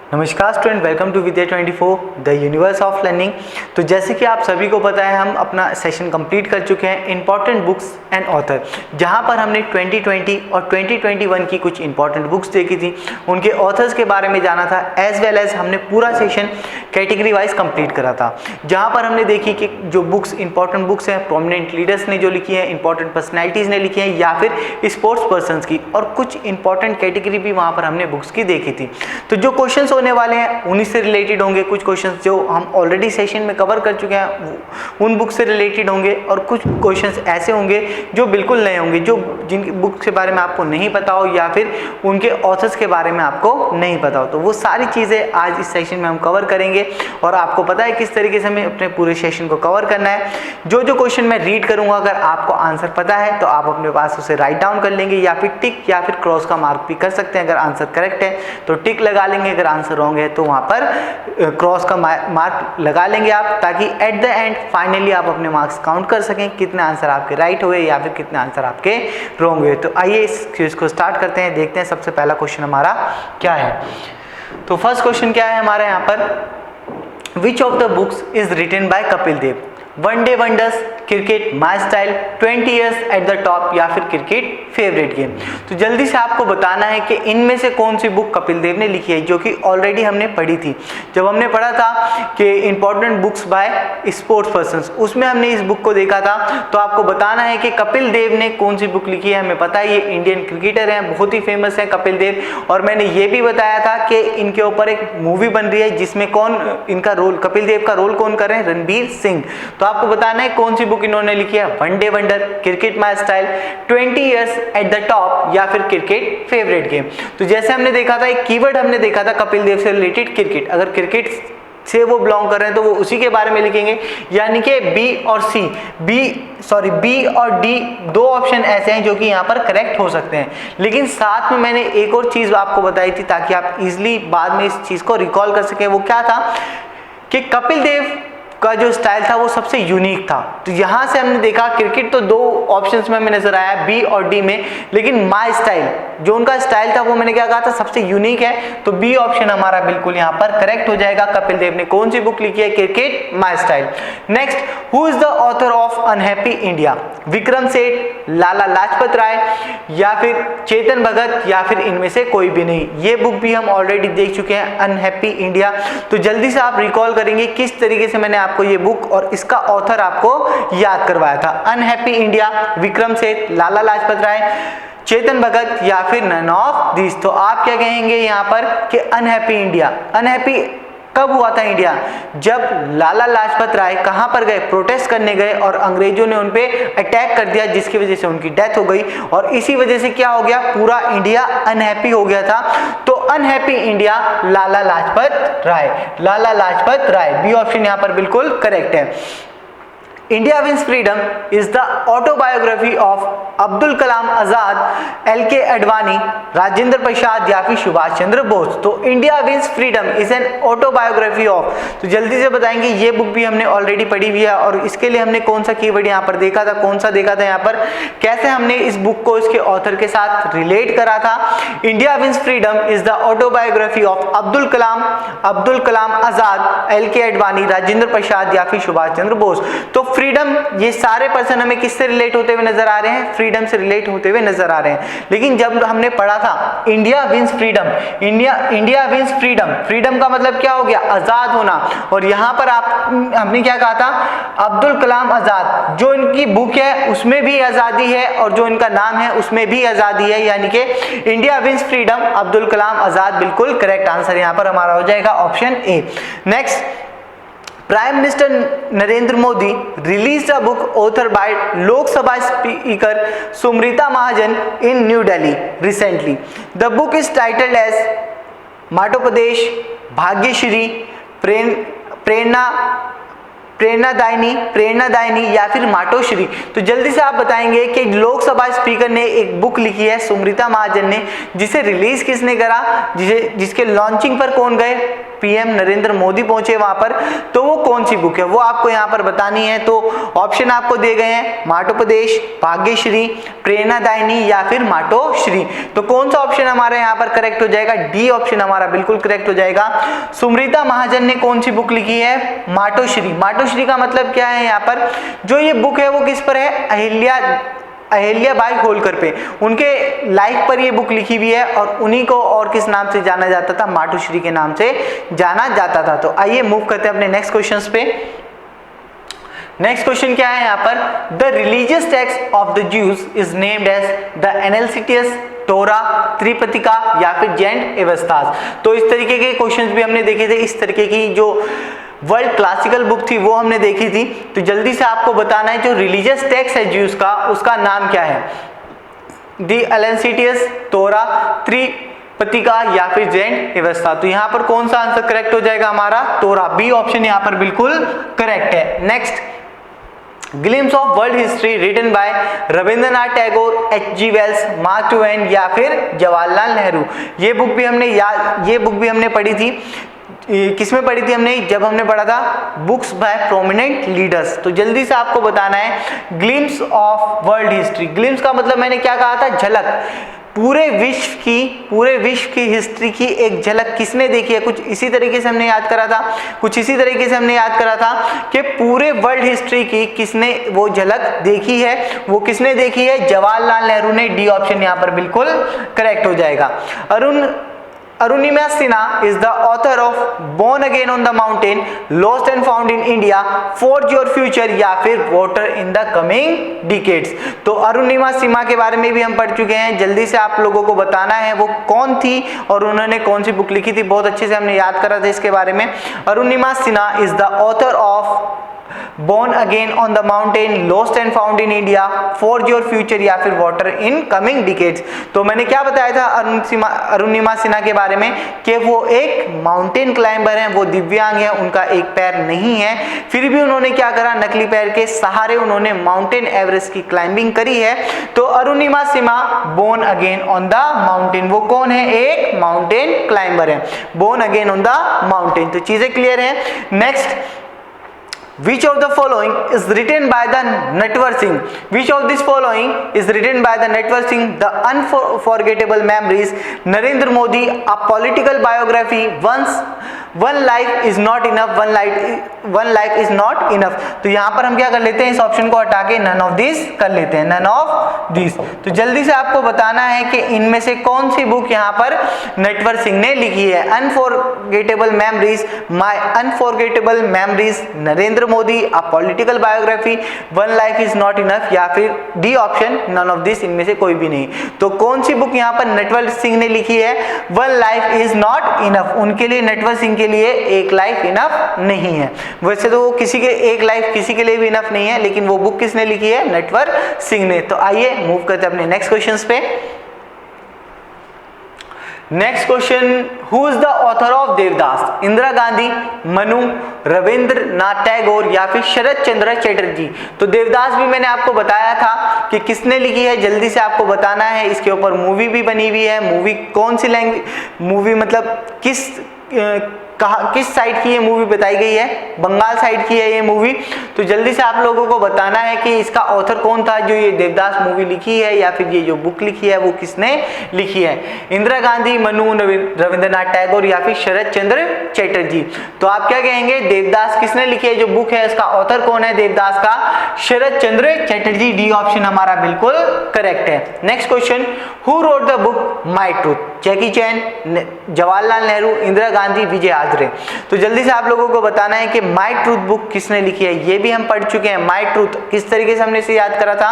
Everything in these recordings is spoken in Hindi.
नमस्कार student, welcome to Vidya 24 the universe of learning. तो जैसे कि आप सभी को पता है, हम अपना सेशन कंप्लीट कर चुके हैं इंपॉर्टेंट बुक्स एंड ऑथर, जहां पर हमने 2020 और 2021 की कुछ इंपॉर्टेंट बुक्स देखी थी, उनके ऑथर्स के बारे में जाना था, एज वेल एज हमने पूरा सेशन कैटेगरी वाइज कंप्लीट करा था, जहां पर हमने देखी कि जो बुक्स इंपॉर्टेंट बुक्स हैं, प्रोमिनेंट लीडर्स ने जो लिखी है, इंपॉर्टेंट पर्सनैलिटीज़ ने लिखी है, या फिर स्पोर्ट्स पर्सनस की, और कुछ इंपॉर्टेंट कैटेगरी भी वहाँ पर हमने बुक्स की देखी थी। तो जो क्वेश्चन होने वाले हैं उन्हीं से रिलेटेड होंगे, कुछ क्वेश्चंस जो हम ऑलरेडी सेशन में कवर कर चुके हैं उन बुक से रिलेटेड होंगे, और कुछ क्वेश्चंस ऐसे होंगे जो बिल्कुल नए होंगे, जो जिन बुक के बारे में आपको नहीं पता हो या फिर उनके ऑथर्स के बारे में आपको नहीं पता हो। तो वो सारी चीज़ें आज इस सेशन में हम कवर करेंगे, और आपको पता है किस तरीके से हमें अपने पूरे सेशन को कवर करना है। जो जो क्वेश्चन मैं रीड करूँगा, अगर आपको आंसर पता है तो आप अपने पास उसे राइट डाउन कर लेंगे, या फिर टिक या फिर क्रॉस का मार्क भी कर सकते हैं। अगर आंसर करेक्ट है तो टिक लगा लेंगे, अगर आंसर रॉन्ग है तो वहाँ पर क्रॉस का मार्क लगा लेंगे आप, ताकि एट द एंड फाइनली आप अपने मार्क्स काउंट कर सकें, कितने आंसर आपके राइट हुए या फिर कितने आंसर आपके रॉन्ग हुए। तो आइए इस क्विज को स्टार्ट करते हैं, देखते हैं सबसे पहला क्वेश्चन हमारा क्या है। तो फर्स्ट क्वेश्चन क्या है हमारा यहाँ पर, which of the books is written by Kapil Dev? One day wonders, cricket my style, 20 years at the top, या फिर क्रिकेट फेवरेट गेम। तो जल्दी से आपको बताना है कि इनमें से कौन सी बुक कपिल देव ने लिखी है, जो कि ऑलरेडी हमने पढ़ी थी। जब हमने पढ़ा था कि important books by sports persons, उसमें हमने इस बुक को देखा था। तो आपको बताना है कि कपिल देव ने कौन सी बुक लिखी है। हमें पता है ये इंडियन क्रिकेटर हैं, बहुत ही फेमस है कपिल देव, और मैंने ये भी बताया था कि इनके ऊपर एक मूवी बन रही है जिसमें कौन इनका रोल, कपिल देव का रोल कौन कर रहे हैं? रणबीर सिंह। तो आपको बताना है कौन सी बुक इन्होंने लिखी है, one day wonder, cricket my style, 20 years at the top, या फिर क्रिकेट फेवरेट गेम। तो जैसे हमने देखा था, एक कीवर्ड हमने देखा था कपिल देव से रिलेटेड, क्रिकेट। अगर क्रिकेट से वो बिलोंग कर रहे हैं तो वो उसी के बारे में लिखेंगे, यानी कि बी और डी दो ऑप्शन ऐसे हैं जो कि यहाँ पर करेक्ट हो सकते हैं। लेकिन साथ में मैंने एक और चीज आपको बताई थी ताकि आप इजिली बाद में इस चीज को रिकॉल कर सकें। वो क्या था कि कपिल देव का जो स्टाइल था वो सबसे यूनिक था। तो यहाँ से हमने देखा क्रिकेट तो दो ऑप्शंस में हमें नजर आया, बी और डी में, लेकिन माई स्टाइल जो उनका स्टाइल था वो मैंने क्या कहा था, सबसे यूनिक है। तो बी ऑप्शन हमारा बिल्कुल यहाँ पर करेक्ट हो जाएगा। कपिल देव ने कौन सी बुक लिखी है? Cricket my style. Next, who is the author of unhappy India? Vikram Seth, लाला लाजपत राय, या फिर चेतन भगत, या फिर इनमें से कोई भी नहीं। ये बुक भी हम ऑलरेडी देख चुके हैं, अनहैप्पी इंडिया। तो जल्दी से आप रिकॉल करेंगे किस तरीके से मैंने आपको ये बुक और इसका ऑथर आपको याद करवाया था। अनहैप्पी इंडिया, विक्रम सेठ, लाला लाजपत राय, चेतन भगत, या फिर नन ऑफ दिस। तो आप क्या कहेंगे यहाँ पर कि अनहैप्पी इंडिया। अनहैप्पी कब हुआ था इंडिया? जब लाला लाजपत राय कहां पर गए? प्रोटेस्ट करने गए, और अंग्रेजों ने उन पे अटैक कर दिया, जिसकी वजह से उनकी डेथ हो गई, और इसी वजह से क्या हो गया, पूरा इंडिया अनहैप्पी हो गया था। तो unhappy India, Lala Lajpat Rai, Lala Lajpat Rai, B option यहां पर बिल्कुल करेक्ट है। India wins freedom is the autobiography of Abdul Kalam Azad, LK Advani, Rajendra Prasad, या फिर सुभाष चंद्र बोस। तो India wins freedom is an autobiography of, तो जल्दी से बताएंगे, ये बुक भी हमने ऑलरेडी पढ़ी हुई है, और इसके लिए हमने कौन सा कीवर्ड यहाँ पर देखा था, कौन सा देखा था यहाँ पर, कैसे हमने इस बुक को इसके ऑथर के साथ रिलेट करा था। India wins freedom is the autobiography of Abdul Kalam Azad, LK Advani, Rajendra Prasad, या फिर सुभाष चंद्र बोस। तो फ्रीडम, ये सारे पर्सन हमें किससे रिलेट होते हुए नजर आ रहे हैं? फ्रीडम से रिलेट होते हुए नजर आ रहे हैं। लेकिन जब हमने पढ़ा था India wins freedom, India wins freedom, freedom का मतलब क्या हो गया? आजाद होना। और यहां पर हमने क्या कहा था? अब्दुल कलाम आजाद, जो इनकी बुक है उसमें भी आजादी है, और जो इनका नाम है उसमें भी आजादी है, यानी कि India wins freedom, Abdul Kalam आजाद, बिल्कुल करेक्ट आंसर यहां पर हमारा हो जाएगा option A. Next, Prime Minister Narendra Modi released a book authored by Lok Sabha Speaker Sumrita Mahajan in New Delhi recently. The book is titled as Matopadesh, Bhagyashree, Prernadayini, या फिर मातोश्री। तो जल्दी से आप बताएंगे कि लोकसभा स्पीकर ने एक बुक लिखी है, सुमृता महाजन ने, जिसे रिलीज किसने करा, जिसके लॉन्चिंग पर कौन गए? पीएम नरेंद्र मोदी पहुंचे वहां पर, तो वो कौन सी बुक है वो आपको यहाँ पर बतानी है। तो ऑप्शन आपको दिए गए हैं माटोपदेश, भाग्यश्री, प्रेरणादायिनी या फिर मातोश्री। तो कौन सा ऑप्शन हमारा यहाँ पर करेक्ट हो जाएगा, डी ऑप्शन हमारा बिल्कुल करेक्ट हो जाएगा। सुमृता महाजन ने कौन सी बुक लिखी है, मातोश्री। मातोश्री का मतलब क्या है, यहाँ पर जो ये बुक है वो किस पर है, अहिल्याबाई होलकर पे, उनके लाइफ पर ये बुक लिखी हुई है और उन्हीं को और किस नाम से जाना जाता था, मातोश्री के नाम से जाना जाता था। तो आइए मूव करते हैं अपने नेक्स्ट क्वेश्चंस पे। नेक्स्ट क्वेश्चन क्या है यहाँ पर, the religious text of the Jews is named as the एनालिसिटियस, टोरा, त्रिपिटका या फिर जैन एवेस्तास। तो इस तरीके के क्वेश्चंस भी हमने देखे थे, इस तरीके की जो वर्ल्ड क्लासिकल बुक थी वो हमने देखी थी। तो जल्दी से आपको बताना है जो रिलीजियस टेक्स्ट है ज्यूज का, उसका नाम क्या है, दी एनालिसिटियस, टोरा, त्रिपिटका या फिर जैन एवेस्ता। तो यहाँ पर कौन सा आंसर करेक्ट हो जाएगा हमारा, टोरा, बी ऑप्शन यहाँ पर बिल्कुल करेक्ट है। Next, glimpse of world history written by Rabindranath Tagore, H G. Wells, Mark Twain या फिर जवाहरलाल नेहरू। ये बुक भी हमने पढ़ी थी, किसमें पढ़ी थी हमने, जब हमने पढ़ा था बुक्स बाय प्रोमिनेंट लीडर्स। तो जल्दी से आपको बताना है glimpse of world history. Glimpse का मतलब मैंने क्या कहा था, झलक, पूरे विश्व की हिस्ट्री की एक झलक किसने देखी है, कुछ इसी तरीके से हमने याद करा था कि पूरे वर्ल्ड हिस्ट्री की किसने वो झलक देखी है, वो किसने देखी है, जवाहरलाल नेहरू ने। डी ऑप्शन यहाँ पर बिल्कुल करेक्ट हो जाएगा। Arunima Sinha is the author of Born Again on the Mountain, Lost and Found in India, Forge Your Future या फिर Water in the Coming Decades। तो अरुणिमा सिन्हा के बारे में भी हम पढ़ चुके हैं, जल्दी से आप लोगों को बताना है वो कौन थी और उन्होंने कौन सी बुक लिखी थी, बहुत अच्छे से हमने याद करा था इसके बारे में। Arunima Sinha is the author of Born Again on the Mountain, Lost and Found in India, Forge Your Future या फिर Water in Coming Decades। तो मैंने क्या बताया था अरुणिमा सिन्हा के बारे में कि वो एक माउंटेन क्लाइंबर हैं, वो दिव्यांग हैं, उनका एक पैर नहीं है, फिर भी उन्होंने क्या करा, नकली पैर के सहारे उन्होंने माउंटेन एवरेस्ट की क्लाइंबिंग करी है। तो Arunima Sinha born again on the mountain, वो कौन है, एक माउंटेन क्लाइंबर है, born again on the mountain. तो चीजें क्लियर है। Next, which of the following is written by the Natwar Singh? Which of this following is written by the Natwar Singh? The Unforgettable Memories, Narendra Modi, A Political Biography, One Life is Not Enough, One Life is Not Enough। तो यहाँ पर हम क्या कर लेते हैं, इस ऑप्शन को हटा के none of these कर लेते हैं, none of these। तो जल्दी से आपको बताना है कि इनमें से कौन सी बुक यहाँ पर नटवर सिंह ने लिखी है। Unforgettable memories, my unforgettable memories, Narendra Modi, a political biography, one life is not enough या फिर D option none of this, इनमें से कोई भी नहीं। तो कौन सी बुक यहाँ पर नटवर सिंह ने लिखी है, one life is not enough. उनके लिए, नटवर सिंह के लिए एक लाइफ इनफ नहीं है। वैसे तो किसी के एक लाइफ किसी के लिए भी इनफ नहीं है, लेकिन वो बुक किसने लिखी है, नटवर सिंह ने। तो आइए मूव करते हैं अपने नेक्स्ट क्वेश्चंस पे। Next question, who is the author of Devdas? Indira Gandhi, Manu, Rabindranath Tagore या फिर शरद चंद्र चटर्जी। तो देवदास भी मैंने आपको बताया था कि किसने लिखी है, जल्दी से आपको बताना है। इसके ऊपर मूवी भी बनी हुई है। मूवी कौन सी लैंग्वेज, मूवी मतलब किस साइड की ये मूवी बताई गई है, बंगाल साइड की है ये मूवी। तो जल्दी से आप लोगों को बताना है कि इसका ऑथर कौन था जो ये देवदास मूवी लिखी है, या फिर ये जो बुक लिखी है वो किसने लिखी है। इंदिरा गांधी, मनु, रविंद्रनाथ टैगोर या फिर शरद चंद्र चटर्जी। तो आप क्या कहेंगे, देवदास किसने लिखी है, जो बुक है इसका ऑथर कौन है देवदास का, शरद चंद्र चटर्जी। डी ऑप्शन हमारा बिल्कुल करेक्ट है। Next question, who wrote the book my truth? Jackie Chan, Jawaharlal Nehru, Indira Gandhi, Vijay Hazare. तो जल्दी से आप लोगों को बताना है कि माय ट्रूथ बुक किसने लिखी है। ये भी हम पढ़ चुके हैं, माय ट्रूथ किस तरीके से हमने इसे याद करा था।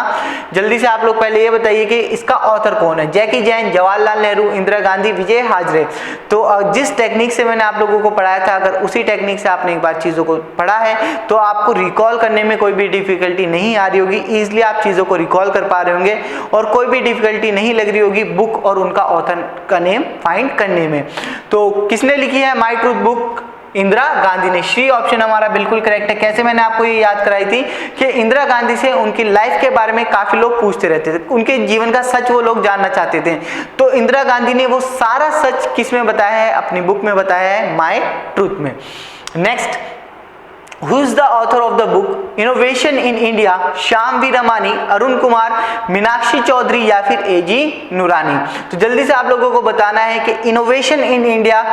जल्दी से आप लोग पहले ये बताइए कि इसका ऑथर कौन है। जैकी चैन, जवाहरलाल नेहरू, इंदिरा गांधी, विजय हाजरे। तो जिस टेक्निक से मैंने आप लोगों को पढ़ाया था, अगर उसी टेक्निक से आपने एक बार चीजों को पढ़ा है तो आपको रिकॉल करने में कोई भी डिफिकल्टी नहीं आ रही होगी, इजिली आप चीजों को रिकॉल कर पा रहे होंगे और कोई भी डिफिकल्टी नहीं लग रही होगी बुक और उनका ऑथर का नेम फाइंड करने में। तो किसने लिखी है my truth book? Indira Gandhi ने। सी ऑप्शन हमारा बिल्कुल करेक्ट है। कैसे, मैंने आपको ये याद कराई थी कि इंदिरा गांधी से उनकी लाइफ के बारे में काफी लोग पूछते रहते थे, उनके जीवन का सच वो लोग जानना चाहते थे। तो इंदिरा गांधी ने वो सारा सच किस में बताया है? अपनी बुक में बताया है, माय ट्रूथ में। Next, Who is the author of the book Innovation in India? Shyam V Ramani, Arun Kumar, Meenakshi Chaudhary या फिर एजी नूरानी। तो जल्दी से आप लोगों को बताना है कि इनोवेशन इन इंडिया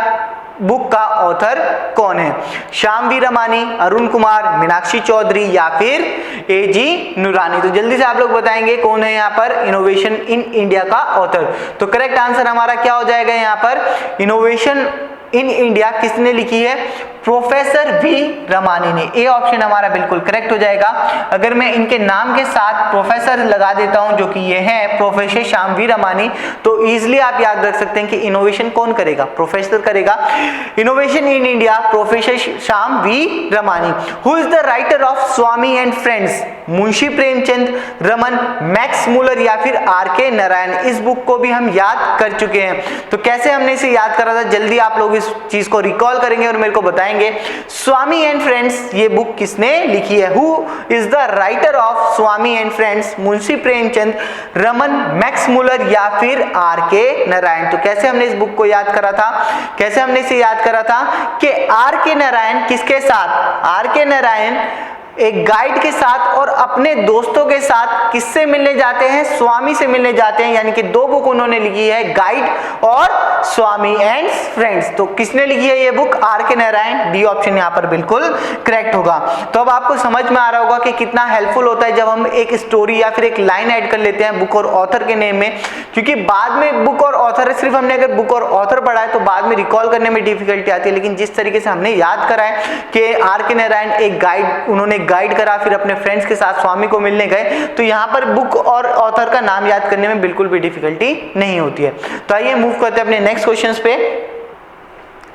बुक का ऑथर कौन है? श्याम वी रमानी, अरुण कुमार, मीनाक्षी चौधरी या फिर एजी नूरानी। तो जल्दी से आप लोग बताएंगे कौन है यहाँ पर इनोवेशन इन इंडिया का ऑथर। तो करेक्ट आंसर हमारा क्या हो जाएगा यहाँ पर? इनोवेशन इन इंडिया किसने लिखी है? प्रोफेसर वी रमानी ने। ए ऑप्शन हमारा बिल्कुल करेक्ट हो जाएगा। अगर मैं इनके नाम के साथ प्रोफेसर लगा देता हूं, जो कि ये है प्रोफेसर श्याम वी रमानी, तो इजीली आप याद रख सकते हैं कि इनोवेशन कौन करेगा? प्रोफेसर करेगा। Innovation in India, professor Shyam V Ramani. Who is the writer of Swami and friends? Munshi Premchand, Raman, Max Muller या फिर आर.के. नारायण। इस बुक को भी हम याद कर चुके हैं। तो कैसे हमने इसे याद करा था? जल्दी आप लोग इस चीज को रिकॉल करेंगे और मेरे को बताएंगे स्वामी एंड फ्रेंड्स ये बुक किसने लिखी है? Who is the writer of Swami and friends? Munshi Premchand, Raman, Max Muller या फिर आर.के. नारायण। तो कैसे हमने इस बुक को याद करा था? कैसे हमने इसे याद करा था कि आर.के. नारायण किसके साथ? आर.के. नारायण एक गाइड के साथ और अपने दोस्तों के साथ किससे मिलने जाते हैं? स्वामी से मिलने जाते हैं। यानी कि दो बुक उन्होंने लिखी है, गाइड और स्वामी एंड फ्रेंड्स। तो किसने लिखी है ये book? R K. Narayan. D option यहाँ पर बिल्कुल करेक्ट होगा। तो अब आपको समझ में आ रहा होगा कि कितना हेल्पफुल होता है जब हम एक स्टोरी या फिर एक लाइन ऐड कर लेते हैं बुक और ऑथर के नेम में, क्योंकि बाद में बुक और ऑथर सिर्फ हमने अगर बुक और ऑथर पढ़ा है तो बाद में रिकॉल करने में डिफिकल्टी आती है। लेकिन जिस तरीके से हमने याद करा है कि आर.के. नारायण एक गाइड, उन्होंने गाइड करा, फिर अपने फ्रेंड्स के साथ स्वामी को मिलने गए, तो यहाँ पर बुक और ऑथर का नाम याद करने में बिल्कुल भी डिफिकल्टी नहीं होती है। तो आइए मूव करते हैं अपने नेक्स्ट क्वेश्चंस पे।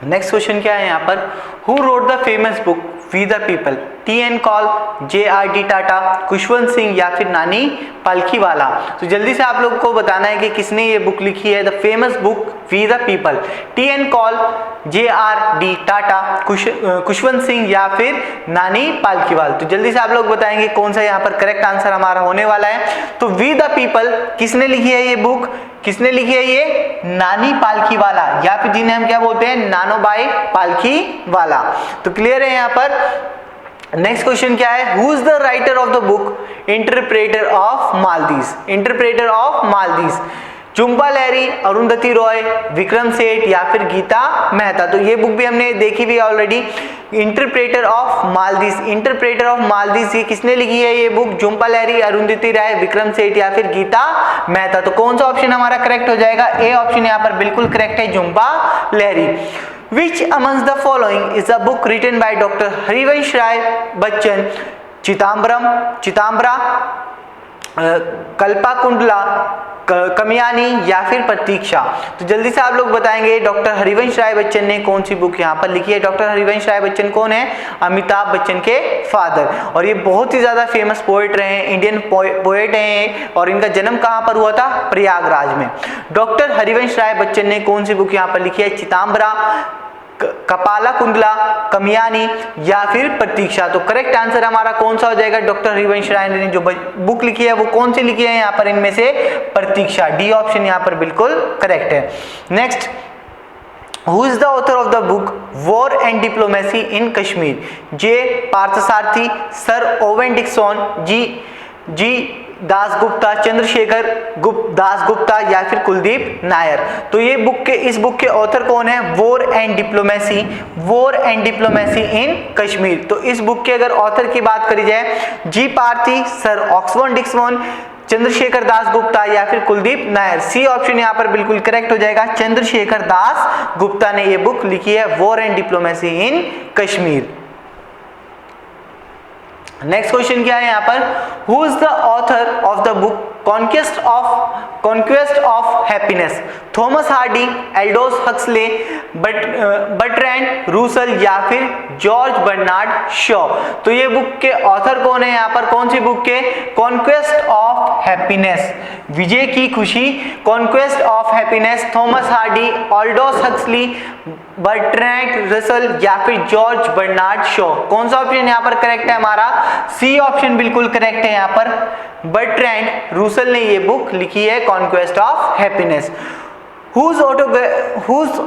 नेक्स्ट क्वेश्चन क्या है यहाँ पर? Who wrote the famous book we the people? T N. Kaul, J R D. Tata, Khushwant Singh या फिर नानी पालखीवाला। तो जल्दी से आप लोग को बताना है कि किसने ये बुक लिखी है, the famous book we the people. T N. Kaul, J R D. Tata, Khushwant Singh या फिर नानी पालखीवाल। तो जल्दी से आप लोग बताएंगे कौन सा यहाँ पर करेक्ट आंसर हमारा होने वाला है। तो वी द पीपल किसने लिखी है ये बुक? किसने लिखी है ये? नानी पालखीवाला, या फिर जिन्हें हम क्या बोलते हैं? नानोबाई पालखीवाला। तो क्लियर है यहाँ पर। नेक्स्ट क्वेश्चन क्या है? Who is the writer of the book interpreter of Maldives? Interpreter of Maldives, Jhumpa Lahiri, Arundhati Roy, Vikram Seth या फिर गीता मेहता। तो ये बुक भी हमने देखी हुई already, interpreter of Maldives. Interpreter of Maldives ये किसने लिखी है ये बुक? झुंपा लाहिरी, अरुंधति राय, विक्रम सेठ या फिर गीता मेहता। तो कौन सा ऑप्शन हमारा करेक्ट हो जाएगा? ए ऑप्शन यहाँ पर बिल्कुल करेक्ट है, Jhumpa Lahiri. Which amongst the following is a book written by Dr. Harivansh Rai Bachchan? चिताम्बरा, कल्पाकुंडला, कमियानी या फिर प्रतीक्षा। तो जल्दी से आप लोग बताएंगे डॉक्टर हरिवंश राय बच्चन ने कौन सी बुक यहाँ पर लिखी है। डॉक्टर हरिवंश राय बच्चन कौन है? अमिताभ बच्चन के फादर, और ये बहुत ही ज्यादा फेमस पोएट रहे हैं, इंडियन पोएट हैं, और इनका जन्म कहाँ पर हुआ था? प्रयागराज में। डॉक्टर हरिवंश राय बच्चन ने कौन सी बुक यहाँ पर लिखी है? चिताम्बरा, कपाला कुंडला, कमियानी या फिर प्रतीक्षा। तो करेक्ट आंसर हमारा कौन सा हो जाएगा? डॉक्टर हरिवंश राय ने जो बुक लिखी है वो कौन सी लिखी है यहाँ पर? इनमें से प्रतीक्षा। डी ऑप्शन यहाँ पर बिल्कुल करेक्ट है। Next, who is the author of the book war and diplomacy in Kashmir? J Parthasarathy, sir Owen Dixon, G Dasgupta, Chandrashekhar Dasgupta या फिर कुलदीप नायर। तो ये इस बुक के ऑथर कौन है? War and diplomacy in Kashmir. तो इस बुक के अगर ऑथर की बात करी जाए, G Parthi, sir Oxford Dixon, Chandrashekhar Dasgupta या फिर कुलदीप नायर। सी ऑप्शन यहाँ पर बिल्कुल करेक्ट हो जाएगा, चंद्रशेखर दास गुप्ता ने ये बुक लिखी है, war and diplomacy in Kashmir. Next question क्या है यहाँ पर? Who is the author of the book conquest of happiness? Thomas Hardy, Eldhose Huxley, Bertrand रूसल या फिर जॉर्ज बर्नार्ड शॉ। तो ये बुक के ऑथर कौन है यहाँ पर? कौन सी बुक के? कॉन्क्वेस्ट ऑफ हैप्पीनेस, विजय की खुशी, conquest of happiness, Thomas Hardy, Eldhose Huxley, Bertrand Russell या फिर जॉर्ज बर्नार्ड शॉ। कौन सा ऑप्शन यहाँ पर करेक्ट है हमारा? सी ऑप्शन बिल्कुल करेक्ट है यहाँ पर। बर्ट्रैंड रूसल ने ये बुक लिखी है conquest of happiness. Whose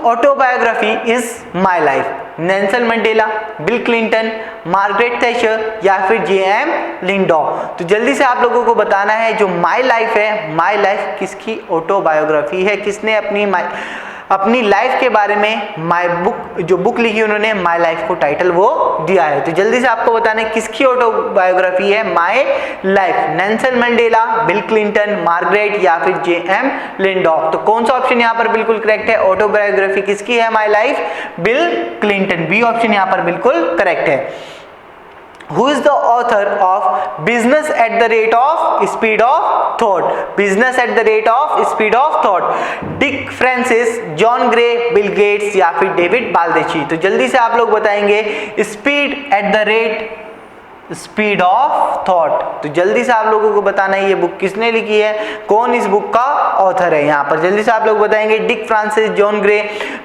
autobiography is My Life? Nelson Mandela, Bill Clinton, Margaret Thatcher या फिर जेएम लिंडो। तो जल्दी से आप लोगों को बताना है जो माई लाइफ है, माई लाइफ किसकी ऑटोबायोग्राफी है, किसने अपनी लाइफ के बारे में जो बुक लिखी उन्होंने माई लाइफ को टाइटल वो दिया है। तो जल्दी से आपको बताना है किसकी ऑटोबायोग्राफी है my life? Nelson Mandela, Bill Clinton, Margaret या फिर जेएम लिंडॉक। तो कौन सा ऑप्शन यहाँ पर बिल्कुल करेक्ट है? ऑटोबायोग्राफी किसकी है my life? Bill Clinton. B option यहाँ पर बिल्कुल करेक्ट है। Who is the author of Business at the Rate of Speed of Thought? Business at the Rate of Speed of Thought. Dick Francis, John Gray, Bill Gates या फिर डेविड बाल्देची। तो जल्दी से आप लोग बताएंगे speed at the rate speed of thought. तो जल्दी से आप लोगों को बताना है ये बुक किसने लिखी है, कौन इस बुक का ऑथर है। यहाँ पर जल्दी से आप लोग बताएंगे Dick Francis, John Gray,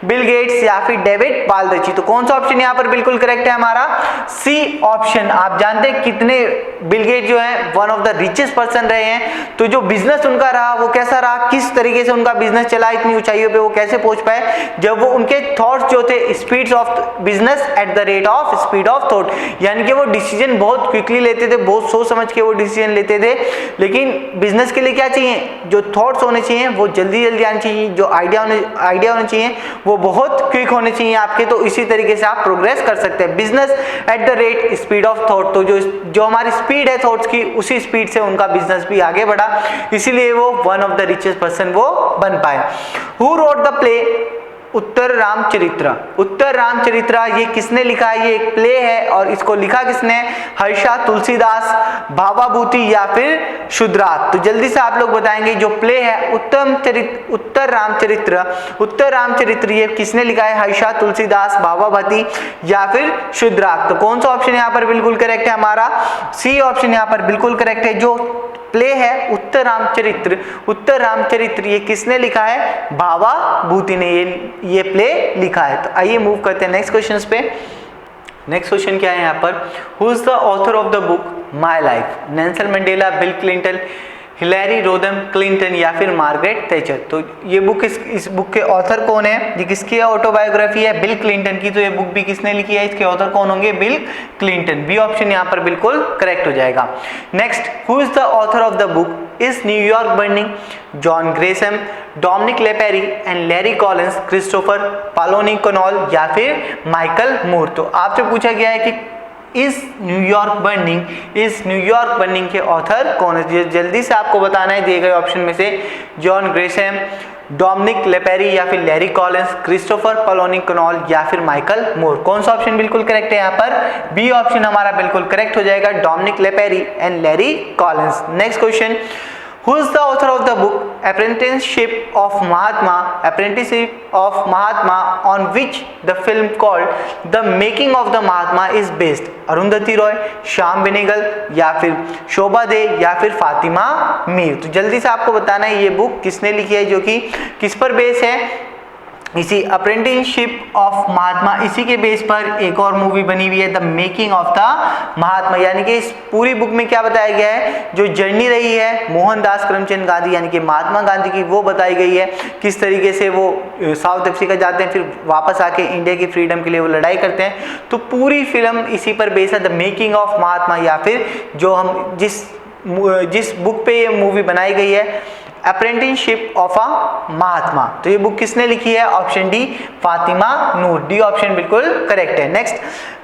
Bill Gates या फिर डेविड बाल्देची। तो कौन सा ऑप्शन यहाँ पर बिल्कुल करेक्ट है हमारा? C option. आप जानते हैं कितने बिल गेट जो है one of the richest person रहे हैं, तो जो बिजनेस उनका रहा वो कैसा रहा, किस तरीके से उनका बिजनेस चला, इतनी ऊंचाइयों पे वो कैसे पहुंच पाए, जब वो उनके थॉट्स जो थे speed of business at the rate of speed of thought, यानी कि वो डिसीजन बहुत क्विकली लेते थे, बहुत सोच समझ के वो डिसीजन लेते थे। लेकिन बिजनेस के लिए क्या चाहिए, जो थॉट्स होने चाहिए वो जल्दी जल्दी आने चाहिए, जो आइडिया होने चाहिए वो बहुत क्विक होने चाहिए आपके। तो इसी तरीके से आप प्रोग्रेस कर सकते हैं। Business at the rate speed of thought, तो जो हमारी स्पीड है थॉट्स की, उसी स्पीड से उनका बिजनेस भी आगे बढ़ा, इसीलिए वो one of the richest person वो बन पाए। हु रोट द प्ले उत्तर रामचरित्र? उत्तर रामचरित्र ये किसने लिखा है? ये एक प्ले है और इसको लिखा किसने? हर्षा तुलसीदास, भावाभूति या फिर शुद्रात। तो जल्दी से आप लोग बताएंगे जो प्ले है उत्तर रामचरित्र ये किसने लिखा है? हर्षा तुलसीदास, भावाभूति या फिर शुद्रात। तो कौन सा ऑप्शन यहाँ पर बिल्कुल करेक्ट है हमारा? सी ऑप्शन यहाँ पर बिल्कुल करेक्ट है। जो प्ले है उत्तर रामचरित्र ये किसने लिखा है? भावाभूति ने ये प्ले लिखा है। तो आइए मूव करते हैं नेक्स्ट क्वेश्चंस पे। नेक्स्ट क्वेश्चन क्या है यहाँ पर? Who is the author of the book my life? Nelson Mandela, Bill Clinton, Hillary Rodham Clinton या फिर मार्गरेट थैचर। तो ये बुक इस बुक के ऑथर कौन है? ये किसकी ऑटोबायोग्राफी है? बिल क्लिंटन की। तो ये बुक भी किसने लिखी है? इसके ऑथर कौन होंगे? Bill Clinton. बी ऑप्शन यहाँ पर बिल्कुल करेक्ट हो जाएगा। Next, who is the author of the book is New York burning? John Gresham, Dominique Lapierre and Larry Collins, Christopher Paolini Connell या फिर माइकल मूर। तो आपसे पूछा गया है कि इस न्यूयॉर्क बर्निंग के ऑथर कौन है? जल्दी से आपको बताना है दिए गए ऑप्शन में से जॉन ग्रेसम, डोमिनिक लेपेरी या फिर Larry Collins, Christopher Paolini Connell या फिर माइकल मूर। कौन सा ऑप्शन बिल्कुल करेक्ट है यहाँ पर? बी ऑप्शन हमारा बिल्कुल करेक्ट हो जाएगा, Dominique Lapierre and Larry Collins. Next question, Who is the author of the book Apprenticeship of Mahatma, on which the film called The Making of the Mahatma is based? Arundhati Roy, Shyam Benegal या फिर शोभा दे या फिर फातिमा मीर। तो जल्दी से आपको बताना है ये बुक किसने लिखी है, जो कि किस पर बेस है? इसी अप्रेंटिसशिप ऑफ महात्मा, इसी के बेस पर एक और मूवी बनी हुई है द मेकिंग ऑफ द महात्मा। यानी कि इस पूरी बुक में क्या बताया गया है, जो जर्नी रही है मोहनदास करमचंद गांधी यानी कि महात्मा गांधी की, वो बताई गई है। किस तरीके से वो साउथ अफ्रीका जाते हैं, फिर वापस आके इंडिया की फ्रीडम के लिए वो लड़ाई करते हैं। तो पूरी फिल्म इसी पर बेस है, द मेकिंग ऑफ महात्मा, या फिर जो हम जिस बुक पे ये मूवी बनाई गई है अप्रेंटिसशिप ऑफ अ महात्मा। तो ये बुक किसने लिखी है? ऑप्शन डी, फातिमा नूर। डी ऑप्शन बिल्कुल करेक्ट है। Next,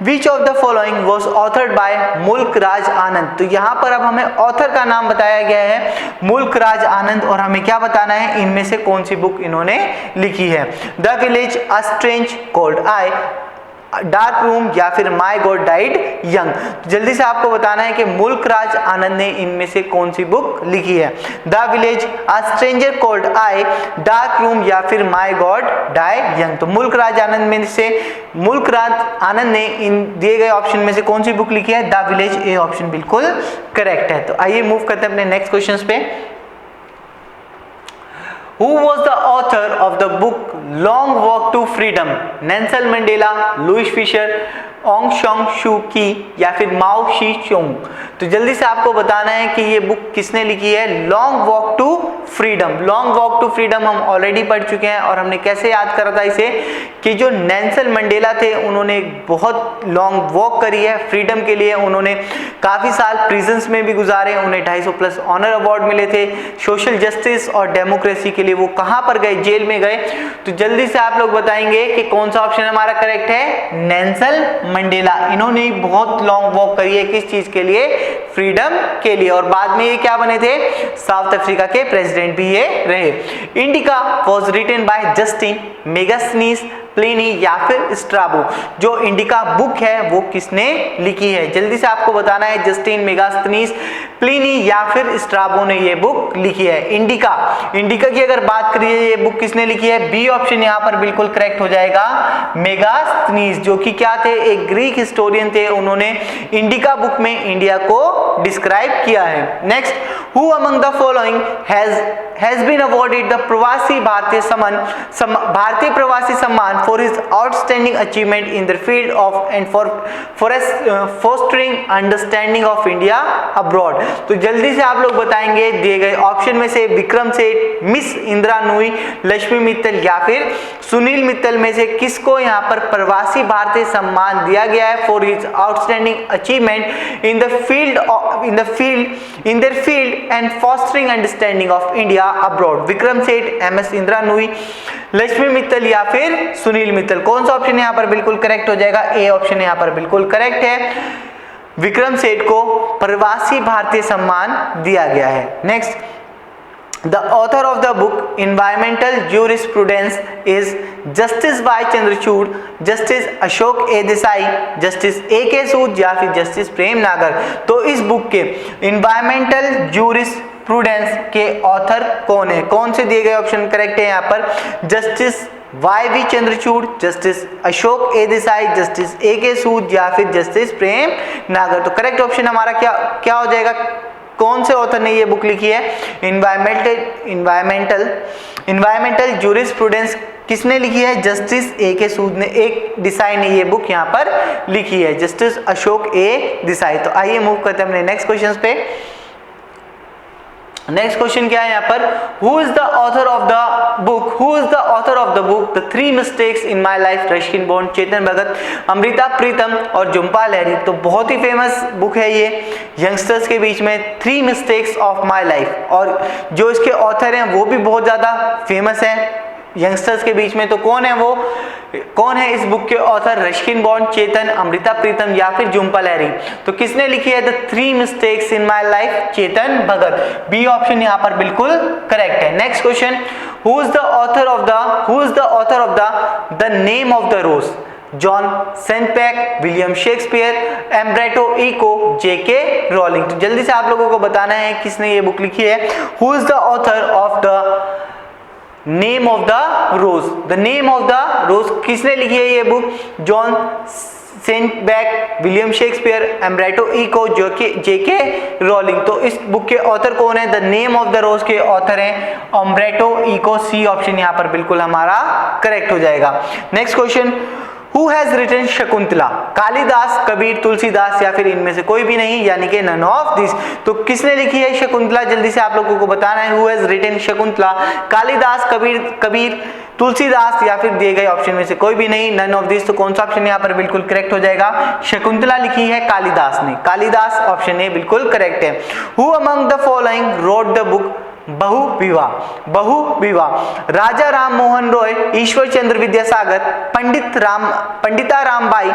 which of the following was authored bye मुल्क राज आनंद? तो यहाँ पर अब हमें ऑथर का नाम बताया गया है मुल्क राज आनंद, और हमें क्या बताना है इनमें से कौन सी बुक इन्होंने लिखी है? The village, a strange cold I, dark room या फिर माई गॉड डाइड यंग। जल्दी से आपको बताना है कि मुल्क राज आनंद ने इनमें से कौन सी बुक लिखी है? The village, a stranger cold I, dark room या फिर माई गॉड डाई यंग। तो मुल्क राज आनंद में से मुल्क राज आनंद ने इन दिए गए ऑप्शन में से कौन सी बुक लिखी है? The village. ए ऑप्शन बिल्कुल करेक्ट है। तो आइए मूव करते हैं अपने नेक्स्ट क्वेश्चन पे। Who was the author of the book long walk to freedom, Nelson Mandela, Louis Fischer, Aung San Suu की या फिर माओ शी चोंग। तो जल्दी से आपको बताना है कि ये बुक किसने लिखी है, long walk to freedom. Long walk to freedom हम ऑलरेडी पढ़ चुके हैं और हमने कैसे याद करा था इसे कि जो नेल्सन मंडेला थे उन्होंने बहुत लॉन्ग वॉक करी है फ्रीडम के लिए, उन्होंने काफ़ी साल प्रिजन्स में भी गुजारे, उन्हें 250 प्लस ऑनर अवार्ड मिले थे सोशल जस्टिस और डेमोक्रेसी के लिए। वो कहाँ पर गए, जेल में गए। तो जल्दी से आप लोग बताएंगे कि कौन सा ऑप्शन हमारा करेक्ट है, नेल्सन मंडेला। इन्होंने बहुत लॉन्ग वॉक करी है, किस चीज के लिए, फ्रीडम के लिए। और बाद में ये क्या बने थे, साउथ अफ्रीका के प्रेसिडेंट भी ये रहे। Indica was written by Justin Megasthenes, Pliny या फिर स्ट्राबो। जो इंडिका बुक है वो किसने लिखी है, जल्दी से आपको बताना है, जस्टिन मेगास्थनीज, प्लिनी या फिर स्ट्राबो ने ये बुक लिखी है। इंडिका की अगर बात करिए ये बुक किसने लिखी है, बी ऑप्शन यहाँ पर बिल्कुल करेक्ट हो जाएगा, मेगास्थनीज, जो कि क्या थे, एक ग्रीक हिस्टोरियन थे। उन्होंने इंडिका बुक में इंडिया को डिस्क्राइब किया है। Next, who among the following has been awarded the Pravasi Bharatiya प्रवासी सम्मान for his outstanding achievement in the field of and for fostering understanding of India abroad। तो जल्दी से आप लोग बताएंगे दिए गए ऑप्शन में से विक्रम सेठ, मिस इंदिरा नूई, लक्ष्मी मित्तल या फिर सुनील मित्तल में से किसको यहाँ पर प्रवासी भारतीय सम्मान दिया गया है for his outstanding achievement in their field and fostering understanding of India abroad. Vikram Seth, MS Indira Nooyi, Lakshmi Mittal या फिर सुनील मित्तल। कौन सा ऑप्शन यहाँ पर बिल्कुल करेक्ट हो जाएगा, ए ऑप्शन यहाँ पर बिल्कुल करेक्ट है, विक्रम सेठ को प्रवासी भारतीय सम्मान दिया गया है। Next, The author of the book Environmental Jurisprudence is Justice Y. Chandrachud, Justice Ashok A. Desai, Justice A.K. Sood या फिर Justice प्रेम नागर। तो इस बुक के Environmental Jurisprudence के ऑथर कौन है, कौन से दिए गए ऑप्शन करेक्ट है यहाँ पर, justice Y.V. Chandrachud, justice Ashok A Desai, justice A.K. Sood या फिर जस्टिस प्रेम नागर। तो करेक्ट ऑप्शन हमारा क्या हो जाएगा, कौन से ऑथर ने ये बुक लिखी है, इन्वायरमेंटल जूरिस्प्रूडेंस किसने लिखी है, जस्टिस A.K. सूद ने, एक देसाई ने ये बुक यहाँ पर लिखी है, जस्टिस अशोक ए देसाई। तो आइए मूव करते हैं अपने नेक्स्ट क्वेश्चन पे। नेक्स्ट क्वेश्चन क्या है यहाँ पर, who is the author of the book the 3 mistakes in my life, Ruskin Bond, Chetan Bhagat, Amrita Pritam और झुम्पा लाहिरी। तो बहुत ही फेमस बुक है ये यंगस्टर्स के बीच में, 3 मिस्टेक्स ऑफ माई लाइफ, और जो इसके ऑथर हैं वो भी बहुत ज़्यादा फेमस हैं यंगस्टर्स के बीच में। तो कौन है इस बुक के author, Ruskin Bond, Chetan, Amrita Pritam या फिर झुम्पा लाहिरी। तो किसने लिखी है the 3 mistakes in my life, Chetan Bhagat, B option यहाँ पर बिल्कुल करेक्ट है। Next question, who is the author of the name of the rose, John Sentpack, William Shakespeare, Umberto Eco, JK Rowling. तो जल्दी से आप लोगों को बताना है किसने ये बुक लिखी है, who is the author of the name of the rose. The name of the rose किसने लिखी है ये book, John Sentback, William Shakespeare, Umberto Eco, JK Rowling. तो इस बुक के ऑथर कौन है, the name of the rose के ऑथर हैं एम्ब्रेटो इको, सी ऑप्शन यहाँ पर बिल्कुल हमारा करेक्ट हो जाएगा। Next question, who has written Shakuntala, Kalidas, Kabir, Tulsidas या फिर इनमें से कोई भी नहीं, यानी कि नन ऑफ दिस। तो किसने लिखी है शकुंतला, जल्दी से आप लोगों को बताना है, who has written Shakuntala, Kalidas, Kabir, Tulsidas या फिर दिए गए ऑप्शन में से कोई भी नहीं, नन ऑफ दिस। तो कौन सा ऑप्शन यहाँ पर बिल्कुल करेक्ट हो जाएगा, शकुंतला लिखी है कालिदास ने, कालिदास ऑप्शन ए बिल्कुल करेक्ट है। Who among the following road the book बहु विवाह, राजा राम मोहन रॉय, ईश्वर चंद्र विद्यासागर, पंडिता रामबाई,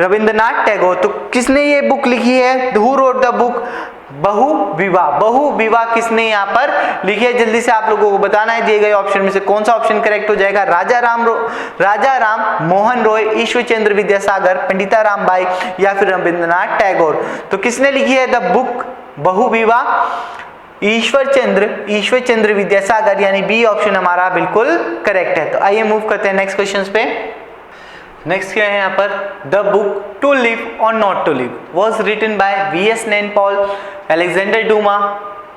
रविंद्रनाथ टैगोर। तो किसने ये बुक लिखी है, हु रोड द बुक बहु विवाह किसने यहाँ पर लिखी है, जल्दी से आप लोगों को बताना है दिए गए ऑप्शन में से कौन सा ऑप्शन करेक्ट हो जाएगा, राजा राम मोहन रॉय, ईश्वर चंद्र विद्यासागर, पंडिता रामबाई या फिर रविंद्रनाथ टैगोर। तो किसने लिखी है द बुक बहु विवाह, ईश्वर चंद्र विद्यासागर, यानी बी ऑप्शन हमारा बिल्कुल करेक्ट है। तो आइए मूव करते हैं नेक्स्ट क्वेश्चंस पे। नेक्स्ट क्या है यहाँ पर, द बुक टू लिव और not to live was written by VS Naipaul, Alexandre Dumas,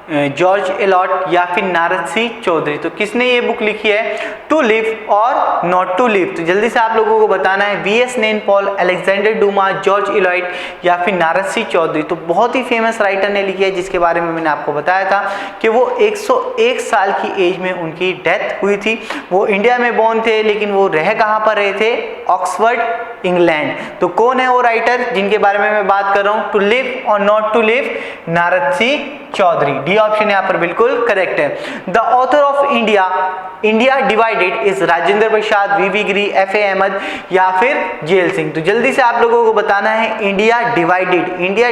George Eliot या फिर नारद सिंह चौधरी। तो किसने ये बुक लिखी है, टू लिव और नॉट टू लिव। तो जल्दी से आप लोगों को बताना है, VS Naipaul, Alexandre Dumas, George Eliot या फिर नारद सिंह चौधरी। तो बहुत ही फेमस राइटर ने लिखी है, जिसके बारे में मैंने आपको बताया था कि वो 101 साल की एज में उनकी डेथ हुई थी। वो इंडिया में बोर्न थे, लेकिन वो रह कहाँ पर रहे थे, ऑक्सफोर्ड, इंग्लैंड। तो कौन है वो राइटर जिनके बारे में मैं बात कर रहा हूँ, टू लिव और not to live, Narad Singh Chaudhary. D option यहाँ पर बिल्कुल करेक्ट है। The author of India divided is Rajendra Prasad, V V Giri, F A Ahmed या फिर जेल सिंह। तो जल्दी से आप लोगों को बताना है, इंडिया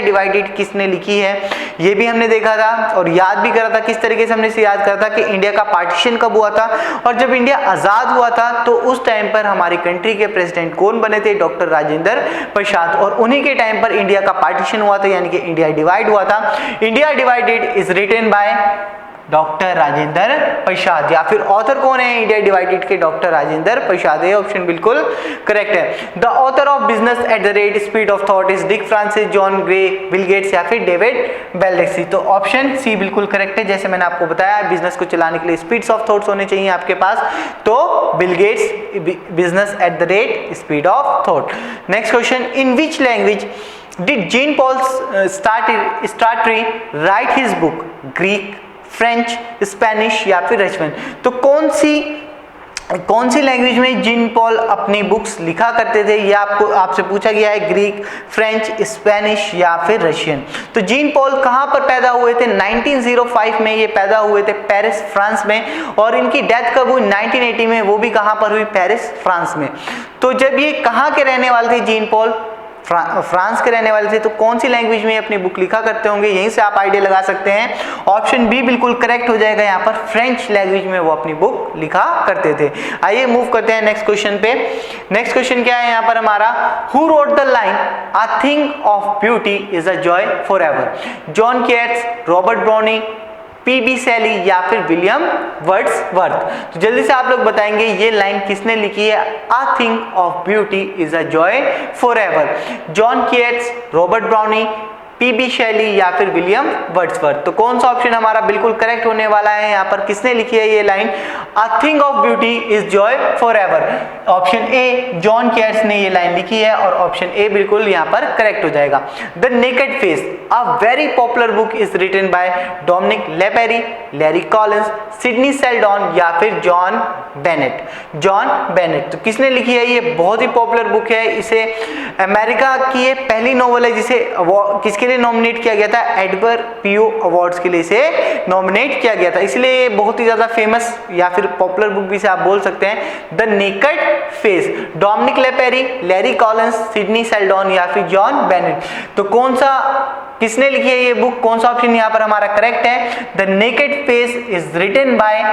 डिवाइडेड किसने लिखी है। ये भी हमने देखा था और याद भी करा था, किस तरीके से हमने इसे याद करा था कि इंडिया का पार्टीशन कब हुआ था, और जब इंडिया आजाद हुआ था तो उस टाइम पर हमारी कंट्री के प्रेसिडेंट कौन बने थे, डॉक्टर राजेंद्र प्रसाद। और उन्हीं के टाइम पर इंडिया का पार्टीशन हुआ था, यानी कि इंडिया डिवाइड हुआ था। India divided is written by doctor Rajendra Prasad, या फिर ऑथर कौन है इंडिया डिवाइडेड के, डॉक्टर राजेंद्र प्रसाद। ये ऑप्शन बिल्कुल करेक्ट है। The author of business at the rate speed of thought is Dick Francis, John Gray, Bill Gates या फिर डेविड बेल्डेक्सी। तो ऑप्शन सी बिल्कुल करेक्ट है। जैसे मैंने आपको बताया, बिजनेस को चलाने के लिए स्पीड्स ऑफ थॉट्स होने चाहिए आपके पास, तो Bill Gates, business at the rate speed of thought. Next question, in which language did Jean Paul Sartre write his book, Greek, French, Spanish या फिर रशियन। तो कौन सी लैंग्वेज में जीन पॉल अपनी बुक्स लिखा करते थे, ये आपसे पूछा गया है, ग्रीक, फ्रेंच, स्पेनिश या फिर रशियन। तो जीन पॉल कहाँ पर पैदा हुए थे, 1905 में ये पैदा हुए थे पेरिस, फ्रांस में, और इनकी डेथ कब हुई, 1980 में, वो भी कहाँ पर हुई, पेरिस, फ्रांस में। तो जब ये कहाँ के रहने वाले थे जीन पॉल, फ्रांस के रहने वाले थे, तो कौन सी लैंग्वेज में अपनी बुक लिखा करते होंगे, यहीं से आप आइडिया लगा सकते हैं। ऑप्शन बी बिल्कुल करेक्ट हो जाएगा, यहाँ पर फ्रेंच लैंग्वेज में वो अपनी बुक लिखा करते थे। आइए मूव करते हैं नेक्स्ट क्वेश्चन पे। नेक्स्ट क्वेश्चन क्या है यहाँ पर हमारा, who wrote the line a thing of beauty is a joy for ever, John Keats, Robert Browning, P B Shelley या फिर विलियम वर्ड्सवर्थ। तो जल्दी से आप लोग बताएंगे ये लाइन किसने लिखी है, a thing of beauty is a joy for ever, John Keats, Robert Browning, P B Shelley या फिर विलियम वर्ड्सवर्थ। तो कौन सा ऑप्शन हमारा बिल्कुल करेक्ट होने वाला है, यहाँ पर किसने लिखी है ये line, a thing of beauty is joy for ever. Option A John Keats ने ये लाइन लिखी है, और ऑप्शन ए बिल्कुल यहाँ पर करेक्ट हो जाएगा। The naked face, a very popular book is written by Dominique Lapierre, Larry Collins, Sidney Sheldon या फिर जॉन बेनेट। तो किसने लिखी है, ये बहुत ही पॉपुलर बुक है, इसे अमेरिका की ये पहली नॉवल है जिसे किसके लिए नॉमिनेट किया गया था, एडगर पियो अवार्ड्स के लिए इसे नॉमिनेट किया गया था, इसलिए बहुत ही ज्यादा फेमस या फिर पॉपुलर बुक भी से आप बोल सकते हैं। The naked face, Dominique Lapierre, Larry Collins, Sidney Sheldon या फिर जॉन बेनेट। तो कौन सा, किसने लिखी है ये बुक, कौन सा ऑप्शन यहाँ पर हमारा करेक्ट है, the naked face is written by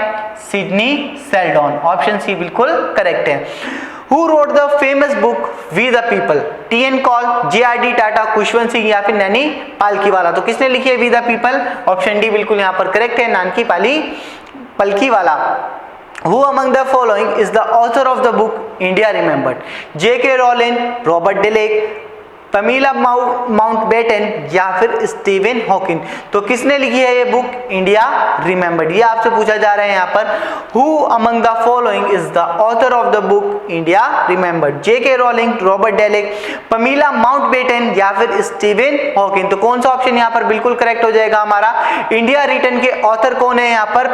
Sidney Sheldon. Option C बिल्कुल करेक्ट है। Who wrote the famous book We the People? T.N. Cole, J.R.D. Tata, Khushwant Singh या फिर नैनी पालकीवाला। तो किसने लिखी है We the People? Option D बिल्कुल यहाँ पर करेक्ट है, Nanaki Palkhivala. Who among the following is the author of the book India Remembered? J.K. Rowling, Robert Dallek, Pamela Mountbatten या फिर स्टीवन हॉकिंग। तो किसने लिखी है ये बुक, इंडिया रिमेंबर्ड। ये आपसे पूछा जा रहा है यहाँ पर, who among the following is the author of the book India remembered, J K Rowling, Robert Dallek, Pamela Mountbatten या फिर स्टीवन हॉकिंग। तो कौन सा ऑप्शन यहाँ पर बिल्कुल करेक्ट हो जाएगा हमारा, इंडिया रिटर्न के ऑथर कौन है यहाँ पर,